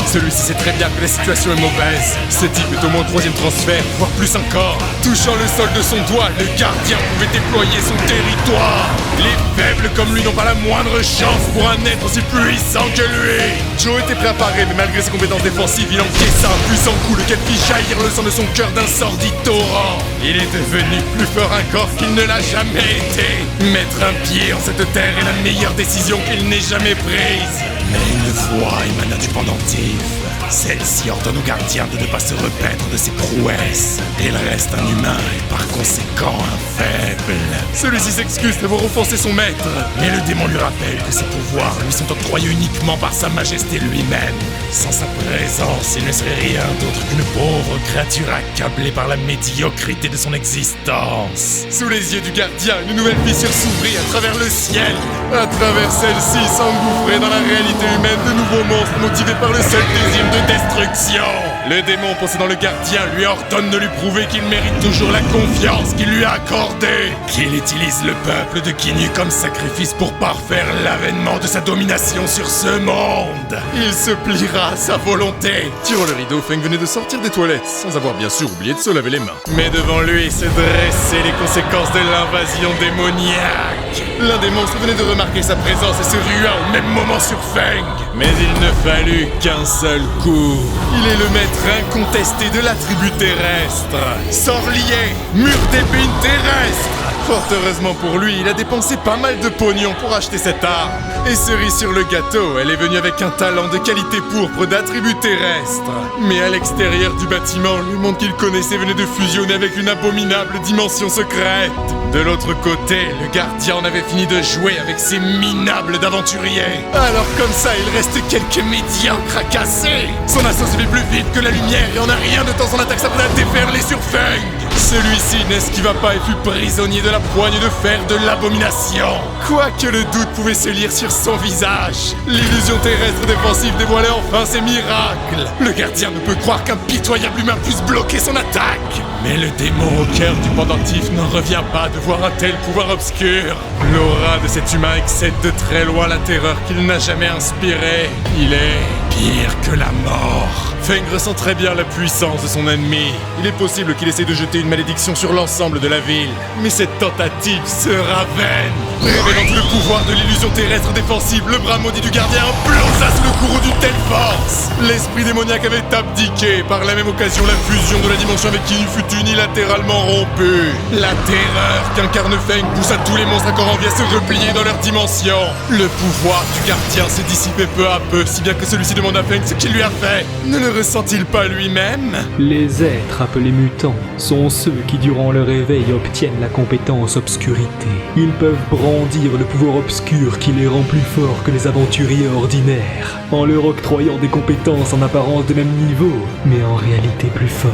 Celui-ci sait très bien que la situation est mauvaise. Ce type est au moins au 3e transfert, voire plus encore. Touchant le sol de son doigt, le gardien pouvait déployer son territoire. Les faibles comme lui n'ont pas la moindre chance pour un être aussi puissant que lui. Joe était prêt à parer, mais malgré ses compétences défensives, il encaissa un puissant coup, lequel fit jaillir le sang de son cœur d'un sordide torrent. Il est devenu plus fort encore qu'il ne l'a jamais été. Mettre un pied en cette terre est la meilleure décision qu'il n'ait jamais prise. Mais une voix émana du pendentif. Celle-ci ordonne au gardien de ne pas se repaître de ses prouesses. Il reste un humain et par conséquent un faible. Celui-ci s'excuse d'avoir offensé son maître, mais le démon lui rappelle que ses pouvoirs lui sont octroyés uniquement par sa majesté lui-même. Sans sa présence, il ne serait rien d'autre qu'une pauvre créature accablée par la médiocrité de son existence. Sous les yeux du gardien, une nouvelle fissure s'ouvrit à travers le ciel. À travers celle-ci s'engouffraient dans la réalité humaine de nouveaux monstres motivés par le seul désir de destruction. Le démon possédant le gardien lui ordonne de lui prouver qu'il mérite toujours la confiance qu'il lui a accordée, qu'il utilise le peuple de Kinyu comme sacrifice pour parfaire l'avènement de sa domination sur ce monde. Il se pliera à sa volonté. Tirant le rideau, Feng venait de sortir des toilettes, sans avoir bien sûr oublié de se laver les mains. Mais devant lui se dressaient les conséquences de l'invasion démoniaque. L'un des monstres venait de remarquer sa présence et se rua au même moment sur Feng. Mais il ne fallut qu'un seul coup. Il est le maître incontesté de la tribu terrestre. Sort lié, mur d'épines terrestre. Fort heureusement pour lui, il a dépensé pas mal de pognon pour acheter cette arme. Et cerise sur le gâteau, elle est venue avec un talent de qualité pourpre d'attribut terrestre. Mais à l'extérieur du bâtiment, le monde qu'il connaissait venait de fusionner avec une abominable dimension secrète. De l'autre côté, le gardien en avait fini de jouer avec ces minables d'aventuriers. Alors comme ça, il reste quelques médiocres à casser. Son assaut se fait plus vite que la lumière et en a rien de temps son attaque s'apprête à déferler sur Feng. Celui-ci n'esquiva pas et fut prisonnier de la poigne de fer de l'abomination. Quoique le doute pouvait se lire sur son visage, l'illusion terrestre défensive dévoilait enfin ses miracles. Le gardien ne peut croire qu'un pitoyable humain puisse bloquer son attaque. Mais le démon au cœur du pendentif n'en revient pas de voir un tel pouvoir obscur. L'aura de cet humain excède de très loin la terreur qu'il n'a jamais inspirée. Il est pire que la mort. Feng ressent très bien la puissance de son ennemi. Il est possible qu'il essaie de jeter une malédiction sur l'ensemble de la ville. Mais cette tentative sera vaine. Révélant le pouvoir de l'illusion terrestre défensive, le bras maudit du gardien implosasse le courroux d'une telle force. L'esprit démoniaque avait abdiqué. Par la même occasion, la fusion de la dimension avec Kinyu fut unilatéralement rompue. La terreur qu'incarne Feng poussa tous les monstres à corps en vie à se replier dans leur dimension. Le pouvoir du gardien s'est dissipé peu à peu, si bien que celui-ci demande à Feng ce qu'il lui a fait. Ne le ressent-il pas lui-même? Les êtres appelés mutants sont ceux qui, durant leur éveil, obtiennent la compétence obscurité. Ils peuvent brandir le pouvoir obscur qui les rend plus forts que les aventuriers ordinaires, en leur octroyant des compétences en apparence de même niveau, mais en réalité plus fortes.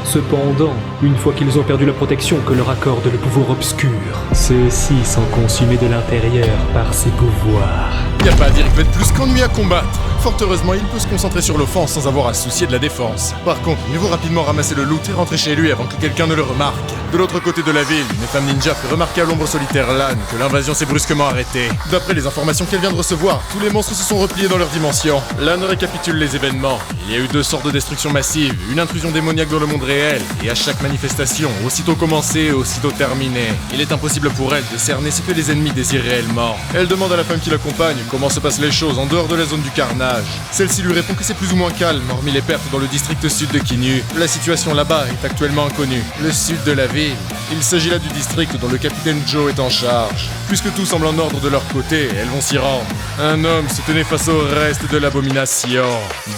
Cependant, une fois qu'ils ont perdu la protection que leur accorde le pouvoir obscur, ceux-ci sont consumés de l'intérieur par ses pouvoirs. Y a pas à dire qu'il peut être plus qu'ennuyé à combattre. Fort heureusement, il peut se concentrer sur l'offense sans avoir à se soucier de la défense. Par contre, mieux vaut rapidement ramasser le loot et rentrer chez lui avant que quelqu'un ne le remarque. De l'autre côté de la ville, une femme ninja fait remarquer à l'ombre solitaire Lan que l'invasion s'est brusquement arrêtée. D'après les informations qu'elle vient de recevoir, tous les monstres se sont repliés dans leur dimension. Lan récapitule les événements. Il y a eu 2 sortes de destruction massive, une intrusion démoniaque dans le monde réel, et à chaque manifestation, aussitôt commencée, aussitôt terminée. Il est impossible pour elle de cerner ce que les ennemis désirent réellement. Elle demande à la femme qui l'accompagne comment se passent les choses en dehors de la zone du carnage. Celle-ci lui répond que c'est plus ou moins calme, hormis les pertes dans le district sud de Kinyu. La situation là-bas est actuellement inconnue. Le sud de la ville. Il s'agit là du district dont le capitaine Joe est en charge. Puisque tout semble en ordre de leur côté, elles vont s'y rendre. Un homme se tenait face au reste de l'abomination.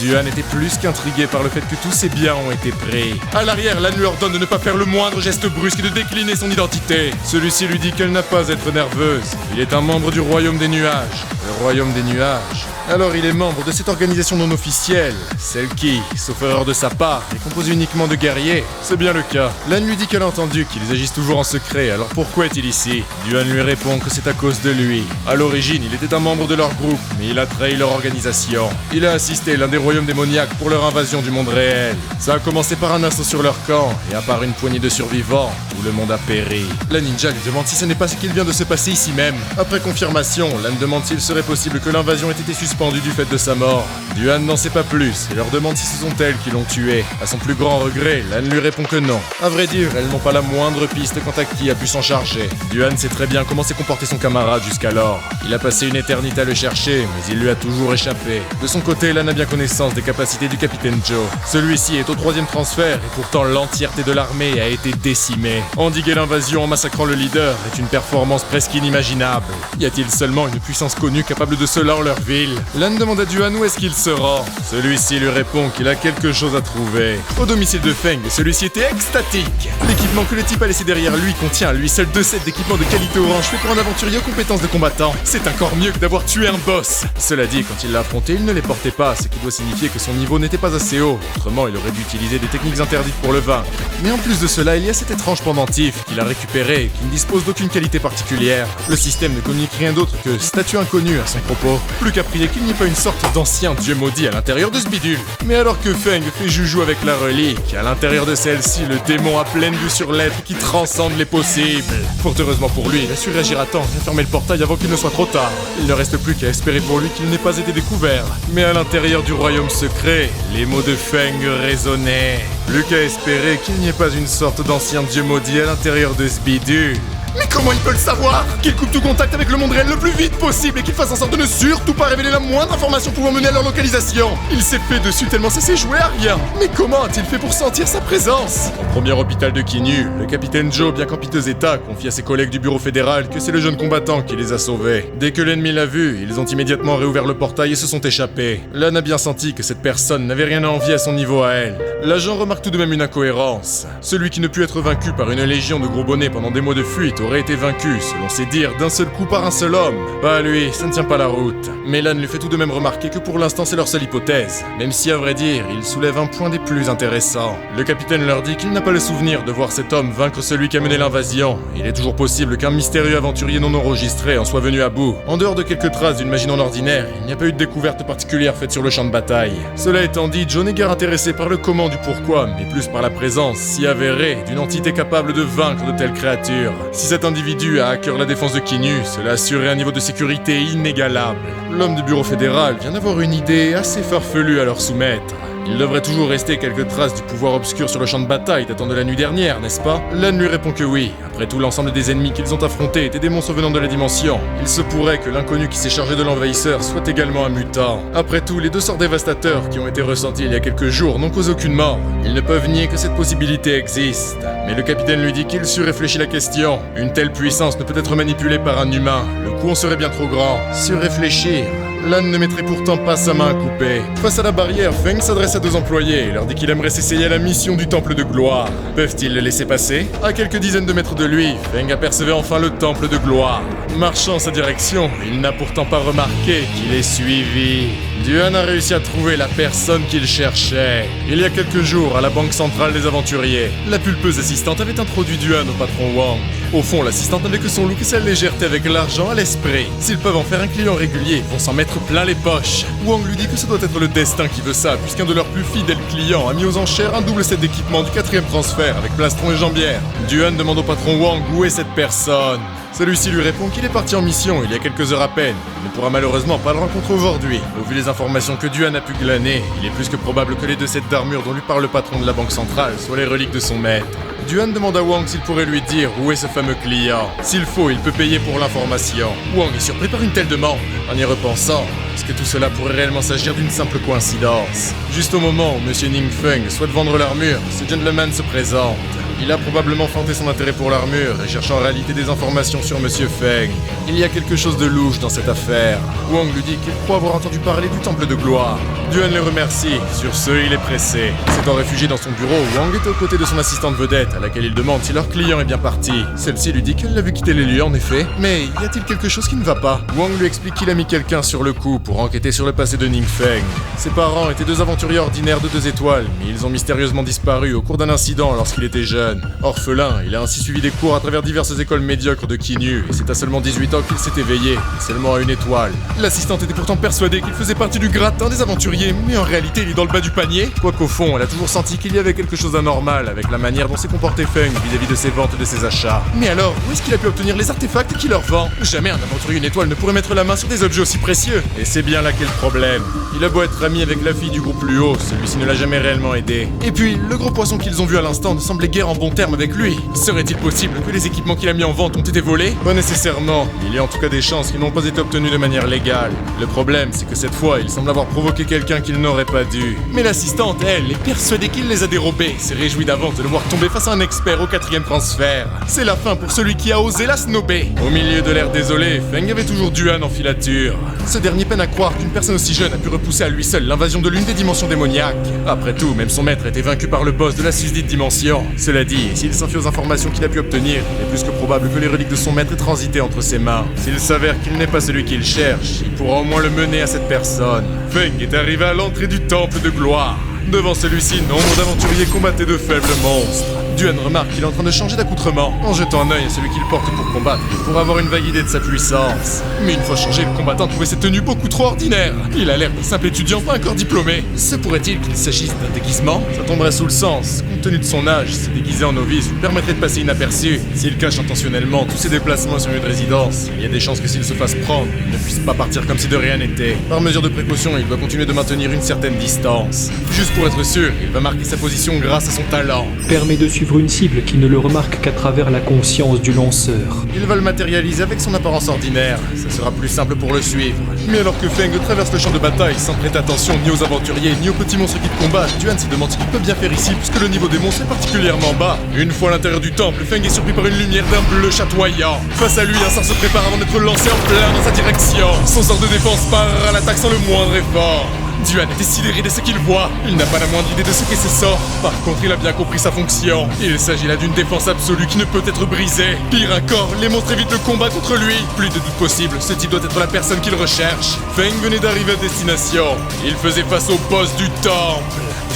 Duan était plus qu'intrigué par le fait que tous ses biens ont été pris. À l'arrière, Lan lui ordonne de ne pas faire le moindre geste brusque et de décliner son identité. Celui-ci lui dit qu'elle n'a pas à être nerveuse. Il est un membre du Royaume des Nuages. Le Royaume des Nuages. Alors il est membre de cette organisation non officielle, celle qui, sauf erreur de sa part, est composée uniquement de guerriers. C'est bien le cas. Lan lui dit qu'elle a entendu qu'ils agissent toujours en secret, alors pourquoi est-il ici? Duan lui répond que c'est à cause de lui. À l'origine, il était un membre de leur groupe, mais il a trahi leur organisation. Il a assisté l'un des royaumes démoniaques pour leur invasion du monde réel. Ça a commencé par un assaut sur leur camp, et à part une poignée de survivants, tout le monde a péri. La ninja lui demande si ce n'est pas ce qu'il vient de se passer ici même. Après confirmation, Lan demande s'il serait possible que l'invasion ait été suspendue du fait de sa mort. Duan n'en sait pas plus et leur demande si ce sont elles qui l'ont tué. À son plus grand regret, Lan lui répond que non. À vrai dire, elles n'ont pas la moindre piste quant à qui a pu s'en charger. Duan sait très bien comment s'est comporté son camarade jusqu'alors. Il a passé une éternité à le chercher, mais il lui a toujours échappé. De son côté, Lan a bien connaissance des capacités du capitaine Joe. Celui-ci est au 3e transfert et pourtant l'entièreté de l'armée a été décimée. Endiguer l'invasion en massacrant le leader est une performance presque inimaginable. Y a-t-il seulement une puissance connue capable de cela en leur ville? Lan demande à Duan où est-ce qu'il se rend. Celui-ci lui répond qu'il a quelque chose à trouver. Au domicile de Feng, celui-ci était extatique. L'équipement que le type a laissé derrière lui contient à lui seul 2 sets d'équipements de qualité orange fait pour un aventurier aux compétences de combattant. C'est encore mieux que d'avoir tué un boss. Cela dit, quand il l'a affronté, il ne les portait pas, ce qui doit signifier que son niveau n'était pas assez haut. Autrement, il aurait dû utiliser des techniques interdites pour le vaincre. Mais en plus de cela, il y a cet étrange pendentif qu'il a récupéré et qui ne dispose d'aucune qualité particulière. Le système ne communique rien d'autre que statut inconnu à son propos. Plus qu'à prier qu'il n'y ait pas une sorte d'ancien dieu maudit à l'intérieur de ce bidule. Mais alors que Feng fait joujou avec la relique, à l'intérieur de celle-ci, le démon a pleine vue sur l'être qui transcende les possibles. Fort heureusement pour lui, il a su réagir à temps et fermer le portail avant qu'il ne soit trop tard. Il ne reste plus qu'à espérer pour lui qu'il n'ait pas été découvert. Mais à l'intérieur du royaume secret, les mots de Feng résonnaient. Plus qu'à espérer qu'il n'y ait pas une sorte d'ancien dieu maudit à l'intérieur de ce bidule. Mais comment il peut le savoir? Qu'il coupe tout contact avec le monde réel le plus vite possible et qu'il fasse en sorte de ne surtout pas révéler la moindre information pouvant mener à leur localisation. Il s'est fait dessus tellement ça s'est joué à rien. Mais comment a-t-il fait pour sentir sa présence? Au premier hôpital de Kinyu, le capitaine Joe, bien qu'en piteux état, confie à ses collègues du bureau fédéral que c'est le jeune combattant qui les a sauvés. Dès que l'ennemi l'a vu, ils ont immédiatement réouvert le portail et se sont échappés. Lan a bien senti que cette personne n'avait rien à envier à son niveau à elle. L'agent remarque tout de même une incohérence. Celui qui ne put être vaincu par une légion de gros bonnets pendant des mois de fuite aurait été vaincu, selon ses dires, d'un seul coup par un seul homme. Pas lui, ça ne tient pas la route. Mais Lan lui fait tout de même remarquer que pour l'instant c'est leur seule hypothèse. Même si à vrai dire, il soulève un point des plus intéressants. Le capitaine leur dit qu'il n'a pas le souvenir de voir cet homme vaincre celui qui a mené l'invasion. Il est toujours possible qu'un mystérieux aventurier non enregistré en soit venu à bout. En dehors de quelques traces d'une magie non ordinaire, il n'y a pas eu de découverte particulière faite sur le champ de bataille. Cela étant dit, Joe n'est guère intéressé par le comment du pourquoi, mais plus par la présence, si avérée, d'une entité capable de vaincre de telles créatures. Si cet individu a à cœur la défense de Kinyu, cela assurerait un niveau de sécurité inégalable. L'homme du bureau fédéral vient d'avoir une idée assez farfelue à leur soumettre. Il devrait toujours rester quelques traces du pouvoir obscur sur le champ de bataille datant de la nuit dernière, n'est-ce pas? Lan lui répond que oui. Après tout, l'ensemble des ennemis qu'ils ont affrontés étaient des monstres venant de la dimension. Il se pourrait que l'inconnu qui s'est chargé de l'envahisseur soit également un mutant. Après tout, les deux sorts dévastateurs qui ont été ressentis il y a quelques jours n'ont causé aucune mort. Ils ne peuvent nier que cette possibilité existe. Mais le capitaine lui dit qu'il surréfléchit la question. Une telle puissance ne peut être manipulée par un humain. Le coup en serait bien trop grand. Surréfléchir. Lan ne mettrait pourtant pas sa main à couper. Face à la barrière, Feng s'adresse à deux employés et leur dit qu'il aimerait s'essayer à la mission du Temple de Gloire. Peuvent-ils le laisser passer? À quelques dizaines de mètres de lui, Feng apercevait enfin le Temple de Gloire. Marchant en sa direction, il n'a pourtant pas remarqué qu'il est suivi. Duan a réussi à trouver la personne qu'il cherchait. Il y a quelques jours, à la Banque Centrale des Aventuriers, la pulpeuse assistante avait introduit Duan au patron Wang. Au fond, l'assistante n'avait que son look et sa légèreté avec l'argent à l'esprit. S'ils peuvent en faire un client régulier, ils vont s'en mettre plein les poches. Wang lui dit que ce doit être le destin qui veut ça, puisqu'un de leurs plus fidèles clients a mis aux enchères un double set d'équipement du 4e transfert avec plastron et jambière. Duan demande au patron Wang où est cette personne. Celui-ci lui répond qu'il est parti en mission il y a quelques heures à peine. Il ne pourra malheureusement pas le rencontrer aujourd'hui. Au vu des informations que Duan a pu glaner, il est plus que probable que les deux sets d'armure dont lui parle le patron de la Banque Centrale soient les reliques de son maître. Duan demande à Wang s'il pourrait lui dire où est ce fameux client. S'il faut, il peut payer pour l'information. Wang est surpris par une telle demande. En y repensant, est-ce que tout cela pourrait réellement s'agir d'une simple coïncidence? Juste au moment où Monsieur Ning Feng souhaite vendre l'armure, ce gentleman se présente. Il a probablement feinté son intérêt pour l'armure et cherche en réalité des informations sur Monsieur Feng. Il y a quelque chose de louche dans cette affaire. Wang lui dit qu'il croit avoir entendu parler du Temple de Gloire. Duan le remercie. Sur ce, il est pressé. S'étant réfugié dans son bureau, Wang est aux côtés de son assistante vedette, à laquelle il demande si leur client est bien parti. Celle-ci lui dit qu'elle l'a vu quitter les lieux en effet. Mais y a-t-il quelque chose qui ne va pas? Wang lui explique qu'il a mis quelqu'un sur le coup pour enquêter sur le passé de Ning Feng. Ses parents étaient deux aventuriers ordinaires de 2 étoiles, mais ils ont mystérieusement disparu au cours d'un incident lorsqu'il était jeune. Orphelin, il a ainsi suivi des cours à travers diverses écoles médiocres de Kinyu, et c'est à seulement 18 ans qu'il s'est éveillé, et seulement à 1 étoile. L'assistante était pourtant persuadée qu'il faisait partie du gratin des aventuriers, mais en réalité il est dans le bas du panier. Quoiqu'au fond, elle a toujours senti qu'il y avait quelque chose d'anormal avec la manière dont s'est comporté Feng vis-à-vis de ses ventes et de ses achats. Mais alors, où est-ce qu'il a pu obtenir les artefacts qu'il leur vend? Jamais un aventurier 1 étoile ne pourrait mettre la main sur des objets aussi précieux. Et c'est bien là qu'est le problème. Il a beau être ami avec la fille du groupe plus haut, celui-ci ne l'a jamais réellement aidé. Et puis, le gros poisson qu'ils ont vu à l'instant ne semblait guère en bon terme avec lui. Serait-il possible que les équipements qu'il a mis en vente ont été volés? Pas nécessairement. Il y a en tout cas des chances qu'ils n'ont pas été obtenus de manière légale. Le problème, c'est que cette fois, il semble avoir provoqué quelqu'un qu'il n'aurait pas dû. Mais l'assistante, elle, est persuadée qu'il les a dérobés, s'est réjouie d'avance de le voir tomber face à un expert au 4e transfert. C'est la fin pour celui qui a osé la snober. Au milieu de l'air désolé, Feng avait toujours Duan en filature. Ce dernier peine à croire qu'une personne aussi jeune a pu repousser à lui seul l'invasion de l'une des dimensions démoniaques. Après tout, même son maître était vaincu par le boss de la susdite dimension. Cela dit, s'il s'en fie aux informations qu'il a pu obtenir, il est plus que probable que les reliques de son maître aient transité entre ses mains. S'il s'avère qu'il n'est pas celui qu'il cherche, il pourra au moins le mener à cette personne. Feng est arrivé à l'entrée du Temple de Gloire. Devant celui-ci, nombre d'aventuriers combattaient de faibles monstres. Duan remarque qu'il est en train de changer d'accoutrement. En jetant un œil à celui qu'il porte pour combattre, il pourra avoir une vague idée de sa puissance. Mais une fois changé, le combattant trouvait ses tenues beaucoup trop ordinaires. Il a l'air d'un simple étudiant, pas encore diplômé. Se pourrait-il qu'il s'agisse d'un déguisement? Ça tomberait sous le sens. Compte tenu de son âge, se déguiser en novice lui permettrait de passer inaperçu. S'il cache intentionnellement tous ses déplacements sur lieu de résidence, il y a des chances que s'il se fasse prendre, il ne puisse pas partir comme si de rien n'était. Par mesure de précaution, il doit continuer de maintenir une certaine distance. Juste pour être sûr, il va marquer sa position grâce à son talent. Permet de suivre une cible qui ne le remarque qu'à travers la conscience du lanceur. Il va le matérialiser avec son apparence ordinaire. Ça sera plus simple pour le suivre. Mais alors que Feng traverse le champ de bataille sans prêter attention ni aux aventuriers ni aux petits monstres qui combattent, Duan se demande ce qu'il peut bien faire ici puisque le niveau des monstres est particulièrement bas. Une fois à l'intérieur du temple, Feng est surpris par une lumière d'un bleu chatoyant. Face à lui, un sort se prépare avant d'être lancé en plein dans sa direction. Son sort de défense part à l'attaque sans le moindre effort. Duan est sidéré de ce qu'il voit. Il n'a pas la moindre idée de ce qu'est ce sort. Par contre, il a bien compris sa fonction. Il s'agit là d'une défense absolue qui ne peut être brisée. Pire encore, les monstres évitent le combat contre lui. Plus de doute possible, ce type doit être la personne qu'il recherche. Feng venait d'arriver à destination. Il faisait face au boss du temple.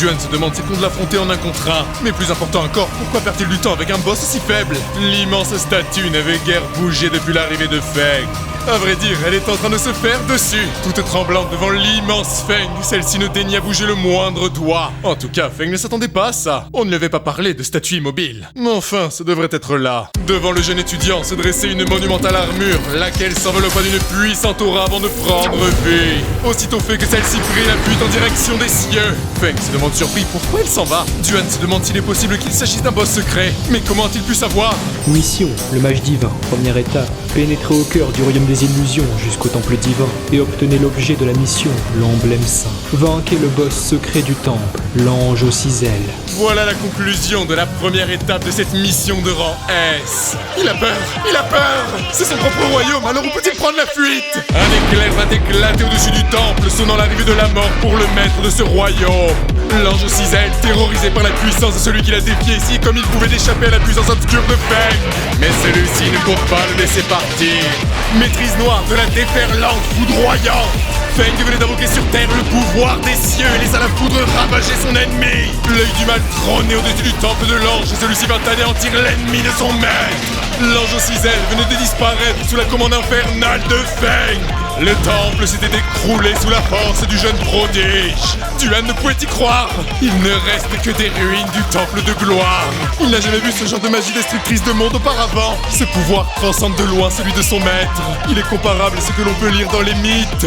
Duan se demande s'il compte l'affronter en 1 contre 1. Mais plus important encore, pourquoi perd-il du temps avec un boss aussi faible? L'immense statue n'avait guère bougé depuis l'arrivée de Feng. À vrai dire, elle est en train de se faire dessus. Toute tremblante devant l'immense Feng, celle-ci ne daigna bouger le moindre doigt. En tout cas, Feng ne s'attendait pas à ça. On ne lui avait pas parlé de statue immobile. Mais enfin, ça devrait être là. Devant le jeune étudiant se dressait une monumentale armure, laquelle s'enveloppa d'une puissante aura avant de prendre vie. Aussitôt fait que celle-ci prit la fuite en direction des cieux, Feng se demanda demande surpris pourquoi il s'en va. Duan se demande s'il est possible qu'il s'agisse d'un boss secret. Mais comment a-t-il pu savoir? Mission, le mage divin. Première étape, pénétrez au cœur du royaume des illusions jusqu'au temple divin et obtenez l'objet de la mission, l'emblème saint. Vainquez le boss secret du temple, l'ange aux 6 ailes. Voilà la conclusion de la première étape de cette mission de rang S. Il a peur, il a peur. C'est son propre royaume, alors où peut-il prendre la fuite? Un éclair va éclater au-dessus du temple, sonnant l'arrivée de la mort pour le maître de ce royaume. L'ange aux 6 ailes, terrorisé par la puissance de celui qui l'a défié ici, comme il pouvait échapper à la puissance obscure de Feng. Mais celui-ci ne compte pas le laisser partir. Maîtrise noire de la déferlante foudroyante. Feng venait d'invoquer sur terre le pouvoir des cieux et laissa la foudre ravager son ennemi. L'œil du mal trônait au-dessus du temple de l'ange et celui-ci vint anéantir l'ennemi de son maître. L'ange aux 6 ailes venait de disparaître sous la commande infernale de Feng. Le temple s'était écroulé sous la force du jeune prodige. Duan ne pouvait y croire. Il ne reste que des ruines du temple de gloire. Il n'a jamais vu ce genre de magie destructrice de monde auparavant. Ce pouvoir transcende de loin celui de son maître. Il est comparable à ce que l'on peut lire dans les mythes.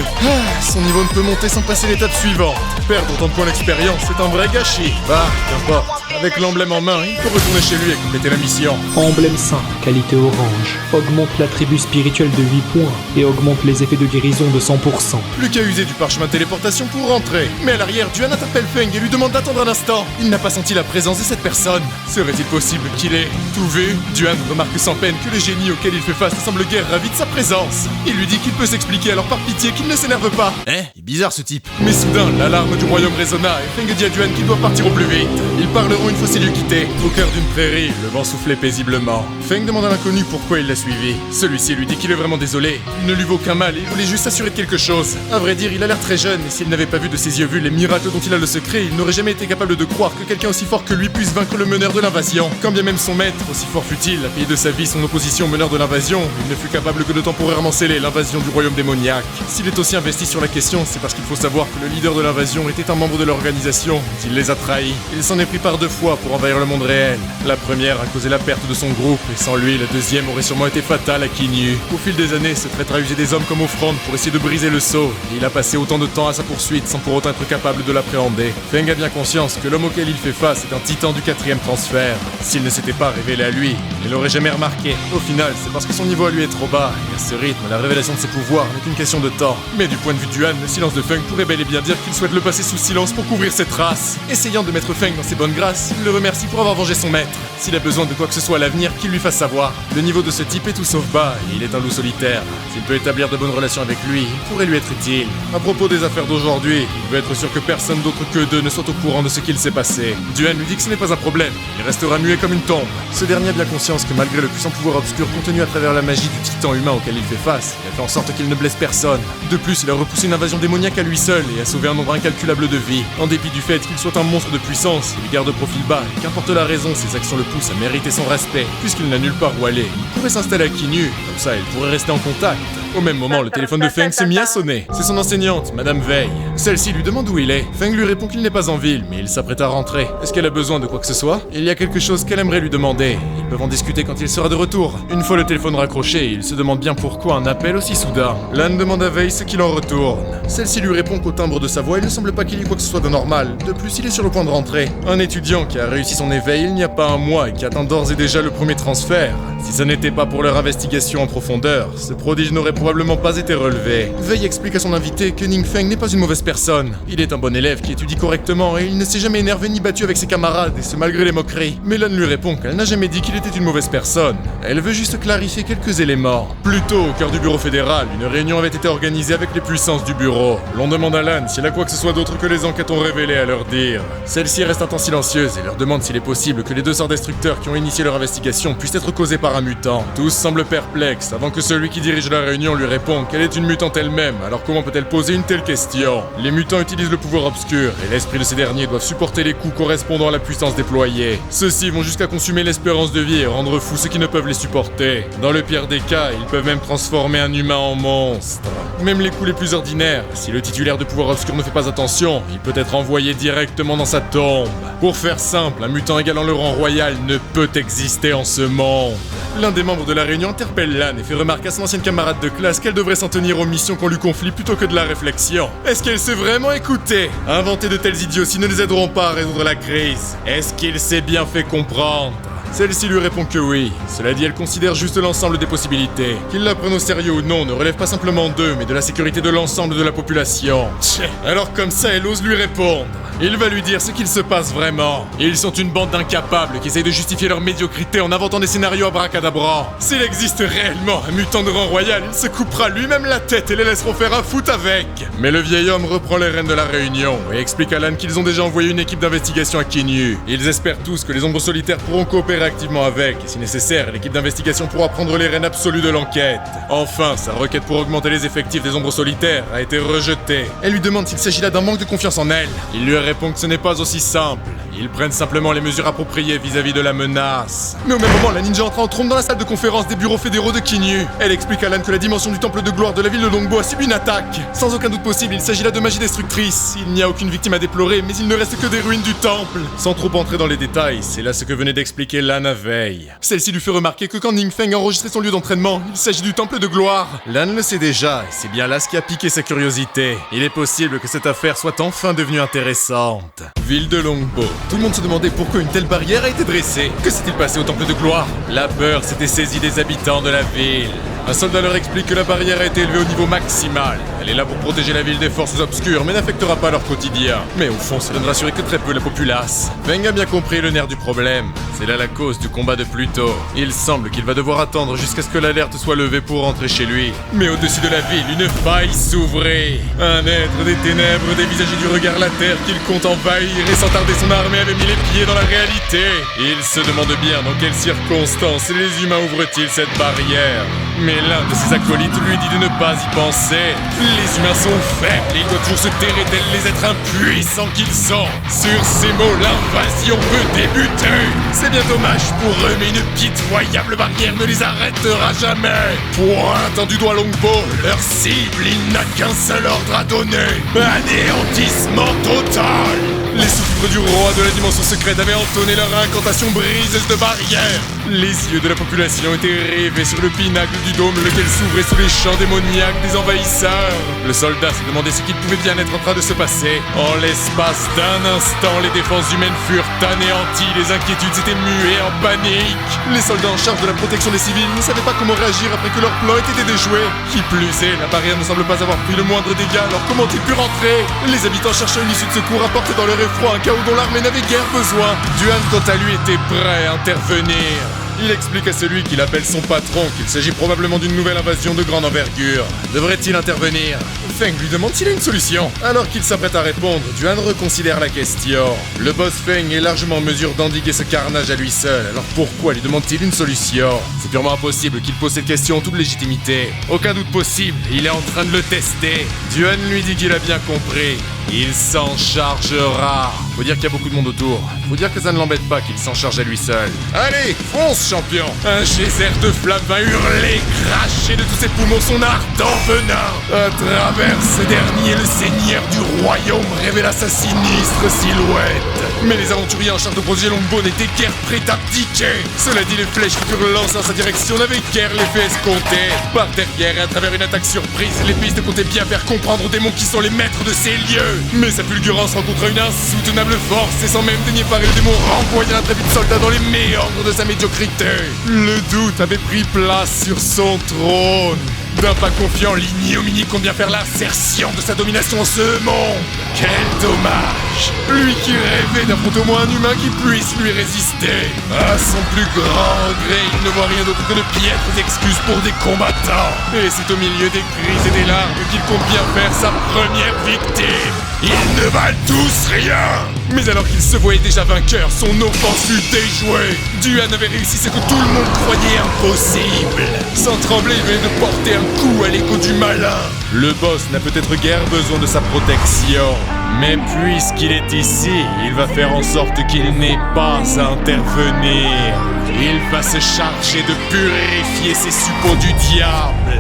Son niveau ne peut monter sans passer l'étape suivante. Perdre autant de points d'expérience, c'est un vrai gâchis. Bah, qu'importe. Avec l'emblème en main, il peut retourner chez lui et compléter la mission. Emblème saint, qualité orange. Augmente l'attribut spirituel de 8 points et augmente les effets de guérison de 100%. Plus qu'à user du parchemin de téléportation pour rentrer. Mais à l'arrière, Duan interpelle Feng et lui demande d'attendre un instant. Il n'a pas senti la présence de cette personne. Serait-il possible qu'il ait tout vu? Duan remarque sans peine que le génie auquel il fait face ne semble guère ravi de sa présence. Il lui dit qu'il peut s'expliquer, alors par pitié qu'il ne s'énerve pas. Il est bizarre ce type. Mais soudain, l'alarme du royaume résonna et Feng dit à Duan qu'il doit partir au plus vite. Ils parleront une fois ses lieux quittés. Au cœur d'une prairie, le vent soufflait paisiblement. Feng demande à l'inconnu pourquoi il l'a suivi. Celui-ci lui dit qu'il est vraiment désolé. Il ne lui vaut aucun mal et il voulait juste s'assurer de quelque chose. À vrai dire, il a l'air très jeune et s'il n'avait pas vu de ses yeux vus les miracles dont il a le secret, il n'aurait jamais été capable de croire que quelqu'un aussi fort que lui puisse vaincre le meneur de l'invasion. Quand bien même son maître, aussi fort fut-il, a payé de sa vie son opposition au meneur de l'invasion, il ne fut capable que de temporairement sceller l'invasion du royaume démoniaque. S'il est aussi investi sur la question, c'est parce qu'il faut savoir que le leader de l'invasion était un membre de l'organisation. Il les a trahis. Il s'en est pris par 2 fois pour envahir le monde réel. La première a causé la perte de son groupe, et sans lui, la deuxième aurait sûrement été fatale à Kinyu. Au fil des années, ce traître a usé des hommes comme offrande pour essayer de briser le sceau, et il a passé autant de temps à sa poursuite sans pour autant être capable de l'appréhender. Feng a bien conscience que l'homme auquel il fait face est un titan du 4e transfert. S'il ne s'était pas révélé à lui, il l'aurait jamais remarqué. Au final, c'est parce que son niveau à lui est trop bas, et à ce rythme, la révélation de ses pouvoirs n'est qu'une question de temps. Mais du point de vue de Duan, le silence de Feng pourrait bel et bien dire qu'il souhaite le passer sous silence pour couvrir ses traces. Essayant de mettre Feng dans ses bonnes grâces, il le remercie pour avoir vengé son maître. S'il a besoin de quoi que ce soit à l'avenir, qu'il lui fasse savoir. Le niveau de ce type est tout sauf bas, et il est un loup solitaire. S'il peut établir de bonnes relations avec lui, il pourrait lui être utile. À propos des affaires d'aujourd'hui, il veut être sûr que personne d'autre que d'eux ne soit au courant de ce qu'il s'est passé. Duan lui dit que ce n'est pas un problème, il restera muet comme une tombe. Ce dernier a bien conscience que malgré le puissant pouvoir obscur contenu à travers la magie du titan humain auquel il fait face, il a fait en sorte qu'il ne blesse personne. De plus, il a repoussé une invasion démoniaque à lui seul et a sauvé un nombre incalculable de vies. En dépit du fait qu'il soit un monstre de puissance, il garde profil bas et qu'importe la raison, ses actions le poussent à mériter son respect. Puisqu'il n'a nulle part où aller, il pourrait s'installer à Kinyu, comme ça il pourrait rester en contact. Au même moment, le téléphone de Feng s'est mis à sonner. C'est son enseignante, Madame Wei. Celle-ci lui demande où il est. Feng lui répond qu'il n'est pas en ville, mais il s'apprête à rentrer. Est-ce qu'elle a besoin de quoi que ce soit? Il y a quelque chose qu'elle aimerait lui demander. Ils peuvent en discuter quand il sera de retour. Une fois le téléphone raccroché, il se demande bien pourquoi un appel aussi soudain. Lan demande à Wei ce qu'il en retourne. Celle-ci lui répond qu'au timbre de sa voix, il ne semble pas qu'il y ait quoi que ce soit de normal. De plus, il est sur le point de rentrer. Un étudiant qui a réussi son éveil il n'y a pas un mois et qui atteint d'ores et déjà le premier transfert. Si ça n'était pas pour leur investigation en profondeur, ce prodige n'aurait probablement pas été relevé. Wei explique à son invité que Ning Feng n'est pas une mauvaise personne. Il est un bon élève qui étudie correctement et il ne s'est jamais énervé ni battu avec ses camarades, et ce malgré les moqueries. Mais Lan lui répond qu'elle n'a jamais dit qu'il était une mauvaise personne. Elle veut juste clarifier quelques éléments. Plus tôt, au cœur du bureau fédéral, une réunion avait été organisée avec les puissances du bureau. L'on demande à Lan s'il a quoi que ce soit d'autre que les enquêtes ont révélé à leur dire. Celle-ci reste un temps silencieuse et leur demande s'il est possible que les 2 sorts destructeurs qui ont initié leur investigation puissent être causés par un mutant. Tous semblent perplexes avant que celui qui dirige la réunion lui réponde qu'elle est une mutante elle-même, alors comment peut-elle poser une telle question? Les mutants utilisent le pouvoir obscur, et l'esprit de ces derniers doivent supporter les coups correspondant à la puissance déployée. Ceux-ci vont jusqu'à consumer l'espérance de vie et rendre fous ceux qui ne peuvent les supporter. Dans le pire des cas, ils peuvent même transformer un humain en monstre. Même les coups les plus ordinaires, si le titulaire de pouvoir obscur ne fait pas attention, il peut être envoyé directement dans sa tombe. Pour faire simple, un mutant égalant le rang royal ne peut exister en ce monde. L'un des membres de la réunion interpelle Lan et fait remarquer à son ancienne camarade de classe qu'elle devrait s'en tenir aux missions qu'on lui confie plutôt que de la réflexion. Est-ce qu'elle sait vraiment écouter? Inventer de telles idioties ne les aideront pas à résoudre la crise. Est-ce qu'il s'est bien fait comprendre? Celle-ci lui répond que oui. Cela dit, elle considère juste l'ensemble des possibilités. Qu'ils la prennent au sérieux ou non ne relève pas simplement d'eux, mais de la sécurité de l'ensemble de la population. Tchè. Alors comme ça, elle ose lui répondre. Il va lui dire ce qu'il se passe vraiment. Ils sont une bande d'incapables qui essayent de justifier leur médiocrité en inventant des scénarios abracadabrants. S'il existe réellement un mutant de rang royal, il se coupera lui-même la tête et les laisseront faire un foot avec. Mais le vieil homme reprend les rênes de la réunion et explique à Lan qu'ils ont déjà envoyé une équipe d'investigation à Kinyu. Ils espèrent tous que les ombres solitaires pourront coopérer activement avec, et si nécessaire, l'équipe d'investigation pourra prendre les rênes absolues de l'enquête. Enfin, sa requête pour augmenter les effectifs des ombres solitaires a été rejetée. Elle lui demande s'il s'agit là d'un manque de confiance en elle. Il lui répond que ce n'est pas aussi simple. Ils prennent simplement les mesures appropriées vis-à-vis de la menace. Mais au même moment, la ninja entre en trompe dans la salle de conférence des bureaux fédéraux de Kinyu. Elle explique à Lan que la dimension du temple de gloire de la ville de Longbo a subi une attaque. Sans aucun doute possible, il s'agit là de magie destructrice. Il n'y a aucune victime à déplorer, mais il ne reste que des ruines du temple. Sans trop entrer dans les détails, c'est là ce que venait d'expliquer Lan la veille. Celle-ci lui fait remarquer que quand Ning Feng a enregistré son lieu d'entraînement, il s'agit du temple de gloire. Lan le sait déjà, et c'est bien là ce qui a piqué sa curiosité. Il est possible que cette affaire soit enfin devenue intéressante. Ville de Longbo. Tout le monde se demandait pourquoi une telle barrière a été dressée. Que s'est-il passé au temple de gloire? La peur s'était saisie des habitants de la ville. Un soldat leur explique que la barrière a été élevée au niveau maximal. Elle est là pour protéger la ville des forces obscures, mais n'affectera pas leur quotidien. Mais au fond, cela ne rassurait que très peu la populace. Feng a bien compris le nerf du problème. C'est là la cause du combat de plus tôt. Il semble qu'il va devoir attendre jusqu'à ce que l'alerte soit levée pour rentrer chez lui. Mais au-dessus de la ville, une faille s'ouvrait. Un être des ténèbres dévisageait du regard la terre qu'il compte envahir et sans tarder son armée avait mis les pieds dans la réalité. Il se demande bien dans quelles circonstances les humains ouvrent-ils cette barrière. Mais l'un de ses acolytes lui dit de ne pas y penser. Les humains sont faibles et il doit toujours se terrer tels les êtres impuissants qu'ils sont. Sur ces mots, l'invasion peut débuter. C'est bien dommage pour eux, mais une pitoyable barrière ne les arrêtera jamais. Pointant du doigt Longbo, leur cible, il n'a qu'un seul ordre à donner. Anéantissement total. Les sous-fifres du roi de la dimension secrète avaient entonné leur incantation briseuse de barrière. Les yeux de la population étaient rivés sur le pinacle du dôme, lequel s'ouvrait sous les chants démoniaques des envahisseurs. Le soldat se demandait ce qu'il pouvait bien être en train de se passer. En l'espace d'un instant, les défenses humaines furent anéanties, les inquiétudes s'étaient muées en panique. Les soldats en charge de la protection des civils ne savaient pas comment réagir après que leur plan ait été déjoué. Qui plus est, la barrière ne semble pas avoir pris le moindre dégât, alors comment ont-ils pu rentrer? Les habitants cherchaient une issue de secours apportée dans leur effroi, un chaos dont l'armée n'avait guère besoin. Duan, quant à lui, était prêt à intervenir. Il explique à celui qu'il appelle son patron qu'il s'agit probablement d'une nouvelle invasion de grande envergure. Devrait-il intervenir? Feng lui demande s'il a une solution. Alors qu'il s'apprête à répondre, Duan reconsidère la question. Le boss Feng est largement en mesure d'endiguer ce carnage à lui seul, alors pourquoi lui demande-t-il une solution? C'est purement impossible qu'il pose cette question en toute légitimité. Aucun doute possible, il est en train de le tester. Duan lui dit qu'il a bien compris. Il s'en chargera. Faut dire qu'il y a beaucoup de monde autour. Faut dire que ça ne l'embête pas qu'il s'en charge à lui seul. Allez, fonce, champion! Un geyser de flammes va hurler, cracher de tous ses poumons son ardent venin. À travers ce dernier, le seigneur du royaume révéla sa sinistre silhouette. Mais les aventuriers en charge de protéger Longbo n'étaient guère prêts à abdiquer. Cela dit, les flèches qui furent lancées en sa direction n'avaient guère l'effet escompté. Par derrière et à travers une attaque surprise, les pistes comptaient bien faire comprendre aux démons qui sont les maîtres de ces lieux. Mais sa fulgurance rencontra une insoutenable force et sans même daigner parer, le démon renvoya l'intrépide soldat dans les méandres de sa médiocrité. Le doute avait pris place sur son trône. D'un pas confiant, l'ignominie compte bien faire l'assertion de sa domination en ce monde. Quel dommage! Lui qui rêvait d'affronter au moins un humain qui puisse lui résister. À son plus grand regret, il ne voit rien d'autre que de piètres excuses pour des combattants. Et c'est au milieu des cris et des larmes qu'il compte bien faire sa première victime. Ils ne valent tous rien! Mais alors qu'il se voyait déjà vainqueur, son offense fut déjouée. Duan avait réussi ce que tout le monde croyait impossible. Sans trembler, il venait de porter un coup à l'ego du malin. Le boss n'a peut-être guère besoin de sa protection. Mais puisqu'il est ici, il va faire en sorte qu'il n'ait pas à intervenir. Il va se charger de purifier ces suppôts du diable.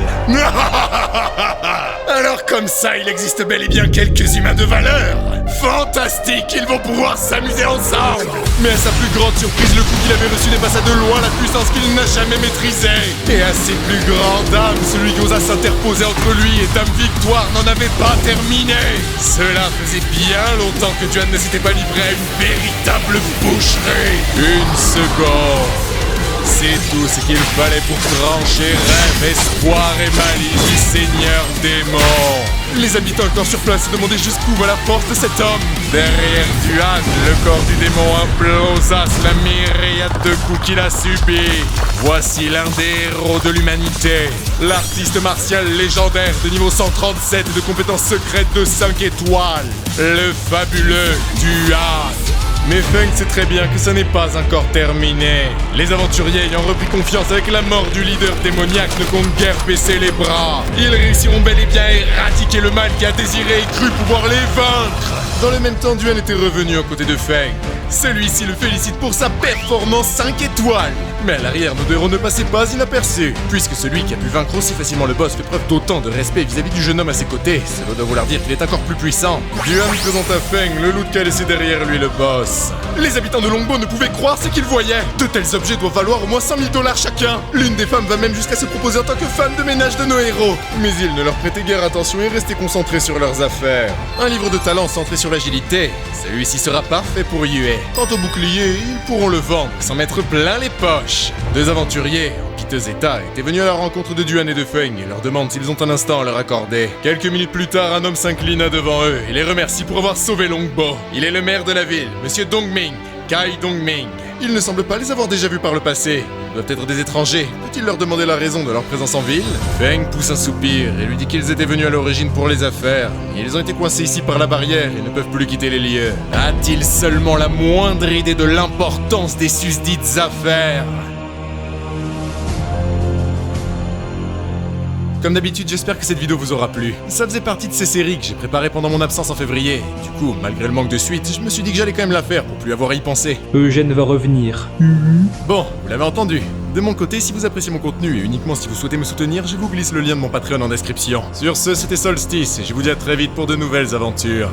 Alors comme ça, il existe bel et bien quelques humains de valeur. Fantastique, ils vont pouvoir s'amuser ensemble. Mais à sa plus grande surprise, le coup qu'il avait reçu dépassa de loin la puissance qu'il n'a jamais maîtrisée. Et à ses plus grandes dames, celui qui osa s'interposer entre lui et Dame Victoire n'en avait pas terminé. Cela faisait bien longtemps que Duan ne s'était pas livré à une véritable boucherie. Une seconde. C'est tout ce qu'il fallait pour trancher rêve, espoir et malice du seigneur démon. Les habitants étant sur place se demandaient jusqu'où va la force de cet homme. Derrière Duan, le corps du démon implosa sous la myriade de coups qu'il a subis. Voici l'un des héros de l'humanité, l'artiste martial légendaire de niveau 137 et de compétences secrètes de 5 étoiles, le fabuleux Duan. Mais Feng sait très bien que ça n'est pas encore terminé. Les aventuriers ayant repris confiance avec la mort du leader démoniaque ne comptent guère baisser les bras. Ils réussiront bel et bien à éradiquer le mal qui a désiré et cru pouvoir les vaincre. Dans le même temps, Duan était revenu aux côtés de Feng. Celui-ci le félicite pour sa performance 5 étoiles. Mais à l'arrière, nos deux héros ne passaient pas inaperçus, puisque celui qui a pu vaincre aussi facilement le boss fait preuve d'autant de respect vis-à-vis du jeune homme à ses côtés. Cela doit vouloir dire qu'il est encore plus puissant. Duan présente à Feng le loot qu'a laissé derrière lui le boss. Les habitants de Longbow ne pouvaient croire ce qu'ils voyaient. De tels objets doivent valoir au moins 100 000 $ chacun. L'une des femmes va même jusqu'à se proposer en tant que femme de ménage de nos héros. Mais ils ne leur prêtaient guère attention et restaient concentrés sur leurs affaires. Un livre de talent centré sur l'agilité, celui-ci sera parfait pour Yue. Quant au bouclier, ils pourront le vendre et s'en mettre plein les poches. Deux aventuriers, en piteux état, étaient venus à la rencontre de Duan et de Feng et leur demandent s'ils ont un instant à leur accorder. Quelques minutes plus tard, un homme s'inclina devant eux et les remercie pour avoir sauvé Longbow. Il est le maire de la ville, Monsieur Dongming, Kai Dongming. Il ne semble pas les avoir déjà vus par le passé. Ils doivent être des étrangers. Peut-il leur demander la raison de leur présence en ville? Feng pousse un soupir et lui dit qu'ils étaient venus à l'origine pour les affaires. Ils ont été coincés ici par la barrière et ne peuvent plus quitter les lieux. A-t-il seulement la moindre idée de l'importance des susdites affaires? Comme d'habitude, j'espère que cette vidéo vous aura plu. Ça faisait partie de ces séries que j'ai préparées pendant mon absence en février. Du coup, malgré le manque de suite, je me suis dit que j'allais quand même la faire pour plus avoir à y penser. Eugène va revenir. Bon, vous l'avez entendu. De mon côté, si vous appréciez mon contenu et uniquement si vous souhaitez me soutenir, je vous glisse le lien de mon Patreon en description. Sur ce, c'était Solstice et je vous dis à très vite pour de nouvelles aventures.